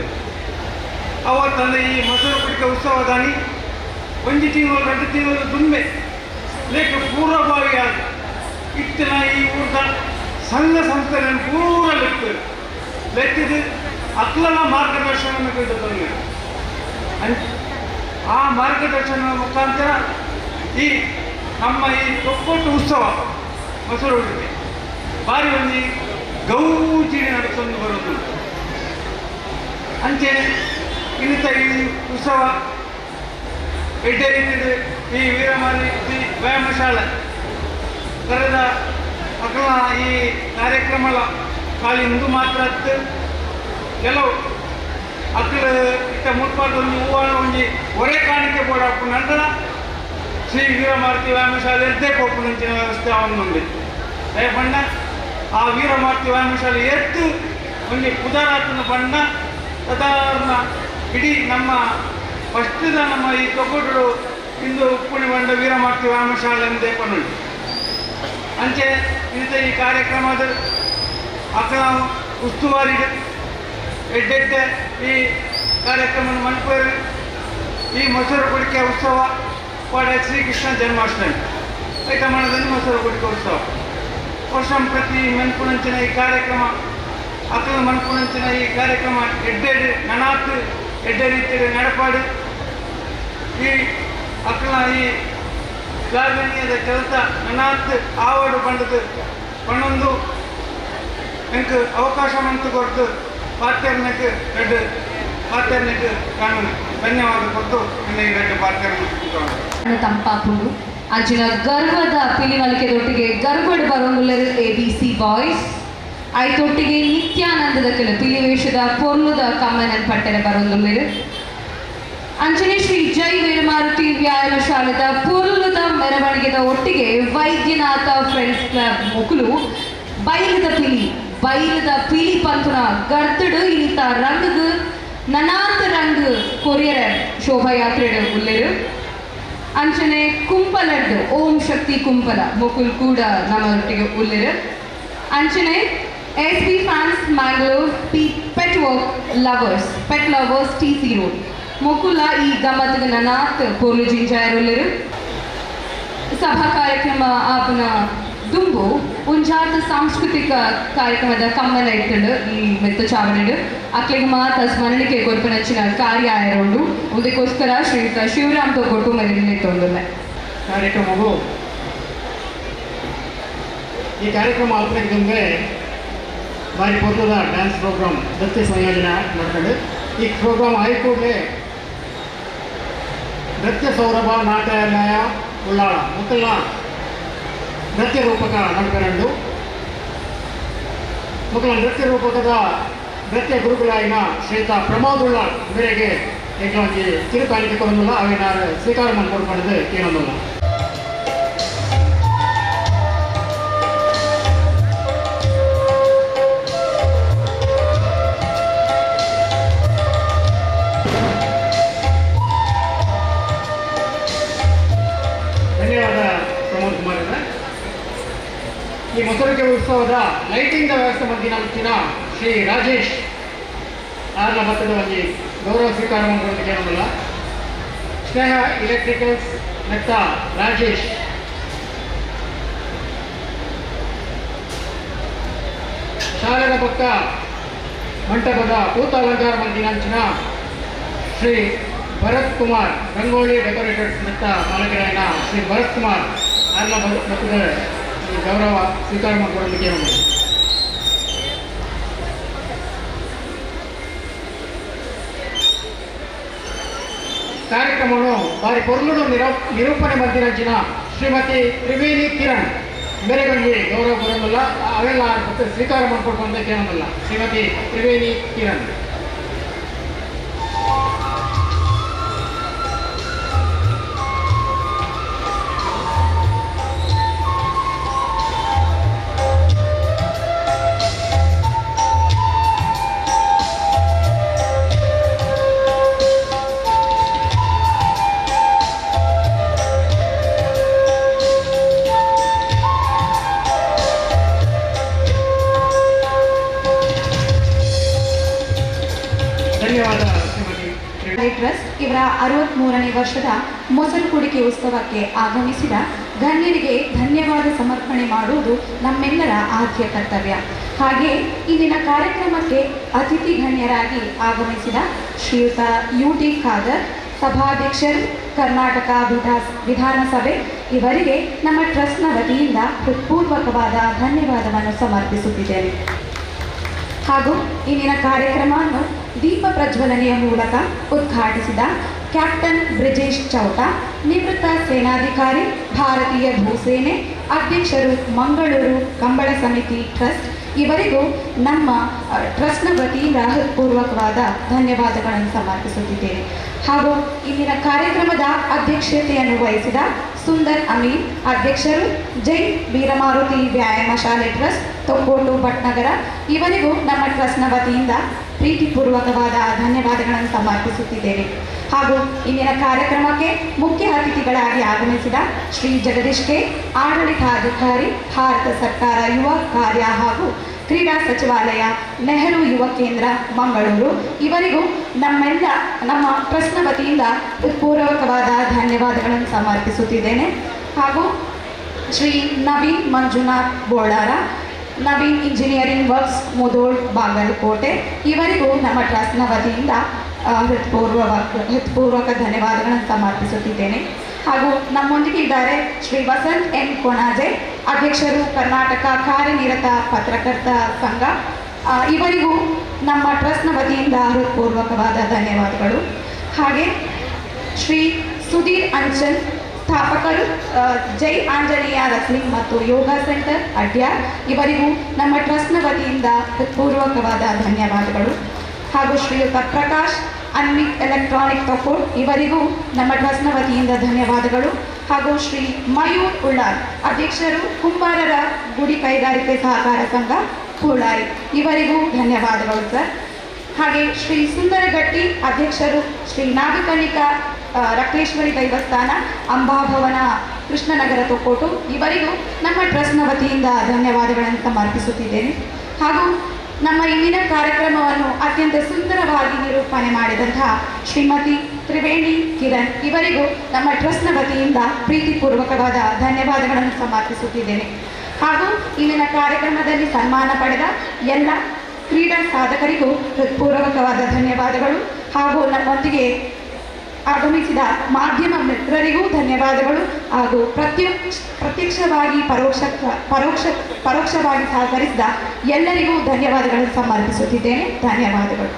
ಅವತ್ತಂದ್ರೆ ಈ ಮೊಸರು ಕುಡಿಕೆ ಉತ್ಸವದಾನಿ 1 ತಿಂಗಳು 2 ತಿಂಗಳು ತುಂಬೆ ಲೇಖ ಪೂರ್ವಭಾವಿಯಾದ ಇತ್ತಿನ ಈ ಊಟ ಸಂಘ ಸಂಸ್ಥೆಗಳನ್ನು ಪೂರ ಲೆಕ್ಕಿದ್ದು ಅಕ್ಲನ ಮಾರ್ಗದರ್ಶನವನ್ನು ಕೊಟ್ಟಿದ್ದಂಗೆ ಆ ಮಾರ್ಗದರ್ಶನದ ಮುಖಾಂತರ ಈ ನಮ್ಮ ಈ ತೊಕ್ಕೊಟ್ಟು ಉತ್ಸವ ಮೊಸರು ಉಳಿಕೆ ಭಾರಿ ಒಂದು ಗೌಜಿಡಿ ನಡೆಸ್ಕೊಂಡು ಬರೋದು ಅಂಚೆ ಇನ್ನಿತ ಈ ಉತ್ಸವ ಎಡ್ಡೆ ರೀತಿಯ ಈ ವೀರಮಾರುತಿ ವ್ಯಾಯಾಮಶಾಲೆ ಕರೆದ ಅಕಲ ಈ ಕಾರ್ಯಕ್ರಮ ಖಾಲಿ ಮುಂದು ಮಾತ್ರ ಕೆಲವು ಅಕ್ಕಳು ಇತ್ತ ಮುಟ್ಪಾಟೊಂದು ಹೂವನ್ನು ಒಂಜಿ ಹೊರೆ ಕಾಣಿಕೆ ಬೋಡಾಪು ನಂತರ ಶ್ರೀ ವೀರಮಾರುತಿ ವ್ಯಾಯಾಮಶಾಲೆ ಎದ್ದೇ ಕೊಪ್ಪುನಂಚಿನ ವ್ಯವಸ್ಥೆ ಅವನುಂಡೆ ದಯಪಂಡ ಆ ವೀರಮಾರುತಿ ವ್ಯಾಯಾಮಶಾಲೆ ಎತ್ತು ಒಂಜಿ ಪುದರಾತನ ಬಣ್ಣ ಸಾಧಾರಣ ಇಡೀ ನಮ್ಮ ಫಸ್ಟಿದ ನಮ್ಮ ಈ ತೊಗೊಡು ಇಂದು ಉಪ್ಪುಣಿ ಬಂಡ ವೀರಮಾರುತಿ ವ್ಯಾಯಾಮಶಾಲೆ ಎಂದೇ ಪನ್ನುಂಡು ಅಂಚೆ ಇಂಥ ಈ ಕಾರ್ಯಕ್ರಮದ ಅಕಲ ಉಸ್ತುವಾರಿ ಎಡ್ಡೆಡ್ಡೆ ಈ ಕಾರ್ಯಕ್ರಮ ಮನ್ಪೇರು ಈ ಮೊಸರು ಕುಡಿಕೆ ಉತ್ಸವ ಪಾಡ ಶ್ರೀಕೃಷ್ಣ ಜನ್ಮಾಷ್ಟಮಿ ಐತ ಮನದಲ್ಲಿ ಮೊಸರು ಕುಡಿಕೆ ಉತ್ಸವ ವರ್ಷ ಪ್ರತಿ ಮನ್ಪುನಂಚಿನ ಈ ಕಾರ್ಯಕ್ರಮ ಅಕಲ ಮನ್ಪುನಂಚಿನ ಈ ಕಾರ್ಯಕ್ರಮ ಎಡ್ಡೆಡ್ ನನಾತ್ ಎಡ್ಡೆ ರೀತಿಯ ನಡಪಾಡು ಈ ಅಕಲ ಈ ಶ್ಲಾಘನೀಯದ ಕೆಲಸ ನನಾತ್ ಆವಡು ಬಂದದ್ದು ಪಣ್ಣೊಂದು ಎಂಕ್ ಅವಕಾಶ ಮಂತು ಕೊಟ್ಟು ಪಾತ್ಯರ್ನಕ್ಕೆ ರೆಡ್ ಪಾತ್ಯರ್ನಕ್ಕೆ ಕಾನೂನು ಧನ್ಯವಾದ ಕೊಟ್ಟು ನನ್ನ ಈ ರೆಡ್ ಪಾತ್ಯರ್ನ ತಂಪಾಪುಂಡು ಅಂಚಿನ ಗರ್ವದ ಪಿಲಿಮಲಿಕೆದೊಟ್ಟಿಗೆ ಗರ್ವಡ್ ಬರೋಂಗುಲ್ಲರು ABC ಬಾಯ್ಸ್ ಐತೊಟ್ಟಿಗೆ ನಿತ್ಯಾನಂದದ ಕೆಲ ಪಿಲಿವೇಷದ ಪೊರ್ಲುದ ಕಮ್ಮನನ್ ಪಟ್ಟೆನ ಬರೋಂಗುಲ್ಲರು ಅಂಚನೆ ಶ್ರೀ ಜೈ ವೀರಮಾರುತಿ ವ್ಯಾಯಾಮಶಾಲೆದ ಪೊರ್ಲುದ ಮೆರವಣಿಗೆದ ಒಟ್ಟಿಗೆ ವೈದ್ಯನಾಥ ಫ್ರೆಂಡ್ಸ್ ಕ್ಲಬ್ ಮೊಕುಲು ಬೈಲದ ಪಿಲಿ ಪಂತುನ ಗರ್ತಡು ಇನಿತ ರಂಗ್ ನನಾತ್ ರಂಗ್ ಕೊರಿಯರ್ ಶೋಭಾಯಾತ್ರೆ ಉಲ್ಲೇರು ಅಂಚನೆ ಕುಂಪಲಡ್ದು ಓಂ ಶಕ್ತಿ ಕುಂಪಲ ಮೊಕುಲ್ ಕೂಡ ನಮ್ಮೊಟ್ಟಿಗೆ ಉಳ್ಳಿರು ಅಂಚನೆ S B fans Mangalore pet lovers TC road ಮೊಕುಲ ಈ ಗಮ್ಮತ್ಗೆ ನನಾತ್ ಪೋಲು ಜಿಂಜಾಯರುಳ್ಳಿರು ಸಭಾ ಕಾರ್ಯಕ್ರಮ ಆಪನ ದುಂಬು ಉಂಜಾತ ಸಾಂಸ್ಕೃತಿಕ ಕಾರ್ಯಕ್ರಮದ ಕಮ್ಮನ ಇಟ್ಟುಂಡು ಈ ಮೆತ್ತ ಚಾವಣಿಡು ಅಕ್ಲಿಗೆ ಮಾತ ಸ್ಮರಣಿಕೆ ಕೊರ್ಪನಚ್ಚಿನ ಕಾರ್ಯ ಆಯರುಂಡು ಅದಕ್ಕೋಸ್ಕರ ಶ್ರೀಯುತ ಶಿವರಾಮ್ ತೊಗೊಟ್ಟು ಮನೆಯಲ್ಲಿ ತೊಂದಿಲ್ಲ ಕಾರ್ಯಕ್ರಮವು ಈ ಕಾರ್ಯಕ್ರಮ ಆಪನೆಗೆ ಬಾರಿ ಪೊರ್ತದ ಡ್ಯಾನ್ಸ್ ಪ್ರೋಗ್ರಾಮ್ ನೃತ್ಯ ಸಂಯೋಜನೆ ಮಾಡ್ಕೊಂಡು ಈ ಪ್ರೋಗ್ರಾಮ್ ಆಯ್ದ ಕೂಡಲೇ ನೃತ್ಯ ಸೌರಭ ನಾಟ್ಯಾಲಯ ಉಳ್ಳಾಳ ಮೊದಲ ನೃತ್ಯ ರೂಪಕ ನಡ್ಕೊಂಡು ಮೊದಲ ನೃತ್ಯ ರೂಪಕದ ನೃತ್ಯ ಗುರುಗಳಾಯಿನ ಶ್ರೀಯುತ ಪ್ರಮೋದ್ ಉಳ್ಳಾಳ್ ಮೇರೆಗೆ ಒಂದು ಕಿರುಕಾಣಿಕೆ ಕೊಡೋದಿಲ್ಲ ಅವೇನಾರು ಸ್ವೀಕಾರ ಮಾಡ್ಕೊಡ್ಕೊಳ್ಳೋದು ಏನೊಂದಿಲ್ಲ. ಧನ್ಯವಾದ ಪ್ರಮೋದ್ ಕುಮಾರ್ ಅವರೇ. ಈ ಮೊಸರುಕೆ ಉತ್ಸವದ ಲೈಟಿಂಗ್ ವ್ಯವಸ್ಥೆ ಮಧ್ಯೆ ಶ್ರೀ ರಾಜೇಶ್ ಆರ್ನ ಭತ್ತದ ಒಂದು ಗೌರವ ಸ್ವೀಕಾರ ಮಾಡೋದಕ್ಕೆ ಏನಲ್ಲ. ಸ್ನೇಹ ಇಲೆಕ್ಟ್ರಿಕಲ್ಸ್ ನೆತ್ತ ರಾಜೇಶ್, ಶಾಲೆಯ ಪಕ್ಕ ಮಂಟಪದ ಕೂತಾಲಂಕಾರ ಮಂದಿನಾಂಚಿನ ಶ್ರೀ ಭರತ್ ಕುಮಾರ್ ರಂಗೋಲಿ ಡೆಕೋರೇಟರ್ಸ್ ನೆತ್ತ ಮಾಲಕರಾಯನ ಶ್ರೀ ಭರತ್ ಕುಮಾರ್ ಆರ್ನ ಭತ್ತದ ಗೌರವ ಸ್ವೀಕಾರ ಮಾಡಿಕೊಳ್ಳೋದಕ್ಕೆ ಏನಲ್ಲ. ಕಾರ್ಯಕ್ರಮವನ್ನು ಬಾರಿ ಪೊರ್ಲುಡು ನಿರೂಪಣೆ ಮಧ್ಯರಂಚಿನ ಶ್ರೀಮತಿ ತ್ರಿವೇಣಿ ಕಿರಣ್ ಮೇರೆಗೊಂಡು ಗೌರವ ಬರೋದಿಲ್ಲ, ಅವೆಲ್ಲ ಸ್ವೀಕಾರ ಮಾಡಿಕೊಡ್ಕೊಂತ ಕೇಳೋದಿಲ್ಲ. ಶ್ರೀಮತಿ ತ್ರಿವೇಣಿ ಕಿರಣ್. ಟ್ರಸ್ಟ್ ಇವರ 63ನೇ ವರ್ಷದ ಮೊಸರು ಕುಡಿಕೆ ಉತ್ಸವಕ್ಕೆ ಆಗಮಿಸಿದ ಗಣ್ಯರಿಗೆ ಧನ್ಯವಾದ ಸಮರ್ಪಣೆ ಮಾಡುವುದು ನಮ್ಮೆಲ್ಲರ ಆದ್ಯ ಕರ್ತವ್ಯ. ಹಾಗೆ ಇಂದಿನ ಕಾರ್ಯಕ್ರಮಕ್ಕೆ ಅತಿಥಿ ಗಣ್ಯರಾಗಿ ಆಗಮಿಸಿದ ಶ್ರೀಯುತ UT ಖಾದರ್, ಸಭಾಧ್ಯಕ್ಷರು, ಕರ್ನಾಟಕ ವಿಧಾನಸಭೆ ಇವರಿಗೆ ನಮ್ಮ ಟ್ರಸ್ಟ್ನ ವತಿಯಿಂದ ಹೃತ್ಪೂರ್ವಕವಾದ ಧನ್ಯವಾದವನ್ನು ಸಮರ್ಪಿಸುತ್ತಿದ್ದೇನೆ. ಹಾಗೂ ಇಂದಿನ ಕಾರ್ಯಕ್ರಮವನ್ನು ದೀಪ ಪ್ರಜ್ವಲನೆಯ ಮೂಲಕ ಉದ್ಘಾಟಿಸಿದ ಕ್ಯಾಪ್ಟನ್ ಬ್ರಿಜೇಶ್ ಚೌಟ, ನಿವೃತ್ತ ಸೇನಾಧಿಕಾರಿ, ಭಾರತೀಯ ಭೂಸೇನೆ, ಅಧ್ಯಕ್ಷರು, ಮಂಗಳೂರು ಕಂಬಳ ಸಮಿತಿ ಟ್ರಸ್ಟ್ ಇವರಿಗೂ ನಮ್ಮ ಟ್ರಸ್ಟ್ನ ವತಿಯಿಂದ ಹೃತ್ಪೂರ್ವಕವಾದ ಧನ್ಯವಾದಗಳನ್ನು ಸಮರ್ಪಿಸುತ್ತಿದ್ದೇನೆ. ಹಾಗೂ ಇಂದಿನ ಕಾರ್ಯಕ್ರಮದ ಅಧ್ಯಕ್ಷತೆಯನ್ನು ವಹಿಸಿದ ಸುಂದರ್ ಅಮೀನ್, ಅಧ್ಯಕ್ಷರು, ಜೈನ್ ವೀರಮಾರುತಿ ವ್ಯಾಯಾಮ ಶಾಲೆ ಟ್ರಸ್ಟ್, ತೊಕ್ಕೋಟು ಭಟ್ನಗರ ಇವರಿಗೂ ನಮ್ಮ ಟ್ರಸ್ಟ್ನ ವತಿಯಿಂದ ಪ್ರೀತಿಪೂರ್ವಕವಾದ ಧನ್ಯವಾದಗಳನ್ನು ಸಮರ್ಪಿಸುತ್ತಿದ್ದೇನೆ. ಹಾಗೂ ಇಂದಿನ ಕಾರ್ಯಕ್ರಮಕ್ಕೆ ಮುಖ್ಯ ಅತಿಥಿಗಳಾಗಿ ಆಗಮಿಸಿದ ಶ್ರೀ ಜಗದೀಶ್ ಕೆ, ಆಡಳಿತಾಧಿಕಾರಿ, ಭಾರತ ಸರ್ಕಾರ ಯುವ ಕಾರ್ಯ ಹಾಗೂ ಕ್ರೀಡಾ ಸಚಿವಾಲಯ, ನೆಹರು ಯುವ ಕೇಂದ್ರ, ಮಂಗಳೂರು ಇವರಿಗೂ ನಮ್ಮ ಟ್ರಸ್ಟ್ನ ವತಿಯಿಂದ ಹೃತ್ಪೂರ್ವಕವಾದ ಧನ್ಯವಾದಗಳನ್ನು ಸಮರ್ಪಿಸುತ್ತಿದ್ದೇನೆ. ಹಾಗೂ ಶ್ರೀ ನವೀನ್ ಮಂಜುನಾಥ್ ಬೋಳಾರ, ನವೀನ್ ಇಂಜಿನಿಯರಿಂಗ್ ವರ್ಕ್ಸ್, ಮುಧೋಳ್, ಬಾಗಲಕೋಟೆ ಇವರಿಗೂ ನಮ್ಮ ಟ್ರಸ್ಟ್ನ ವತಿಯಿಂದ ಹೃತ್ಪೂರ್ವಕ ಧನ್ಯವಾದಗಳನ್ನು ಸಮರ್ಪಿಸುತ್ತಿದ್ದೇನೆ. ಹಾಗೂ ನಮ್ಮೊಂದಿಗೆ ಇದ್ದಾರೆ ಶ್ರೀ ವಸಂತ್ ಎಂ ಕೊಣಾಜೆ, ಅಧ್ಯಕ್ಷರು, ಕರ್ನಾಟಕ ಕಾರ್ಯನಿರತ ಪತ್ರಕರ್ತ ಸಂಘ ಇವರಿಗೂ ನಮ್ಮ ಟ್ರಸ್ಟ್ನ ವತಿಯಿಂದ ಹೃತ್ಪೂರ್ವಕವಾದ ಧನ್ಯವಾದಗಳು. ಹಾಗೆ ಶ್ರೀ ಸುಧೀರ್ ಅಂಚನ್, ಸ್ಥಾಪಕರು, ಜೈ ಆಂಜನೇಯ ರೆಸ್ಲಿಂಗ್ ಮತ್ತು ಯೋಗ ಸೆಂಟರ್ ಅಡ್ಯಾರ್ ಇವರಿಗೂ ನಮ್ಮ ಟ್ರಸ್ಟ್ನ ವತಿಯಿಂದ ಹೃತ್ಪೂರ್ವಕವಾದ ಧನ್ಯವಾದಗಳು. ಹಾಗೂ ಶ್ರೀಯುತ ಪ್ರಕಾಶ್ ಅನ್ವಿಕ್ ಎಲೆಕ್ಟ್ರಾನಿಕ್ ತೊಕ್ಕೋಡ್ ಇವರಿಗೂ ನಮ್ಮ ಟ್ರಸ್ಟ್ನ ವತಿಯಿಂದ ಧನ್ಯವಾದಗಳು. ಹಾಗೂ ಶ್ರೀ ಮಯೂರ್ ಉಳ್ಳಾರ್, ಅಧ್ಯಕ್ಷರು, ಕುಂಬಾರರ ಗುಡಿ ಕೈಗಾರಿಕೆ ಸಹಕಾರ ಸಂಘ ಕೂಳಾಯಿ ಇವರಿಗೂ ಧನ್ಯವಾದಗಳು ಸರ್. ಹಾಗೆ ಶ್ರೀ ಸುಂದರಗಟ್ಟಿ, ಅಧ್ಯಕ್ಷರು, ಶ್ರೀ ನಾಗಕನಿಕಾ ರಕ್ತೇಶ್ವರಿ ದೈವಸ್ಥಾನ, ಅಂಬಾಭವನ, ಕೃಷ್ಣನಗರ ತೊಕ್ಕೋಟು ಇವರಿಗೂ ನಮ್ಮ ಟ್ರಸ್ಟ್ನ ವತಿಯಿಂದ ಧನ್ಯವಾದಗಳನ್ನು ಸಮರ್ಪಿಸುತ್ತಿದ್ದೇನೆ. ಹಾಗೂ ನಮ್ಮ ಇಂದಿನ ಕಾರ್ಯಕ್ರಮವನ್ನು ಅತ್ಯಂತ ಸುಂದರವಾಗಿ ನಿರೂಪಣೆ ಮಾಡಿದಂತಹ ಶ್ರೀಮತಿ ತ್ರಿವೇಣಿ ಕಿರಣ್ ಇವರಿಗೂ ನಮ್ಮ ಟ್ರಸ್ಟ್ನ ವತಿಯಿಂದ ಪ್ರೀತಿಪೂರ್ವಕವಾದ ಧನ್ಯವಾದಗಳನ್ನು ಸಮರ್ಪಿಸುತ್ತಿದ್ದೇನೆ. ಹಾಗೂ ಇಂದಿನ ಕಾರ್ಯಕ್ರಮದಲ್ಲಿ ಸನ್ಮಾನ ಪಡೆದ ಎಲ್ಲ ಕ್ರೀಡಾ ಸಾಧಕರಿಗೂ ಹೃತ್ಪೂರ್ವಕವಾದ ಧನ್ಯವಾದಗಳು. ಹಾಗೂ ನಮ್ಮೊಂದಿಗೆ ಆಗಮಿಸಿದ ಮಾಧ್ಯಮ ಮಿತ್ರರಿಗೂ ಧನ್ಯವಾದಗಳು. ಹಾಗೂ ಪ್ರತ್ಯಕ್ಷವಾಗಿ ಪರೋಕ್ಷವಾಗಿ ಸಹಕರಿಸಿದ ಎಲ್ಲರಿಗೂ ಧನ್ಯವಾದಗಳನ್ನು ಸಮರ್ಪಿಸುತ್ತಿದ್ದೇನೆ. ಧನ್ಯವಾದಗಳು.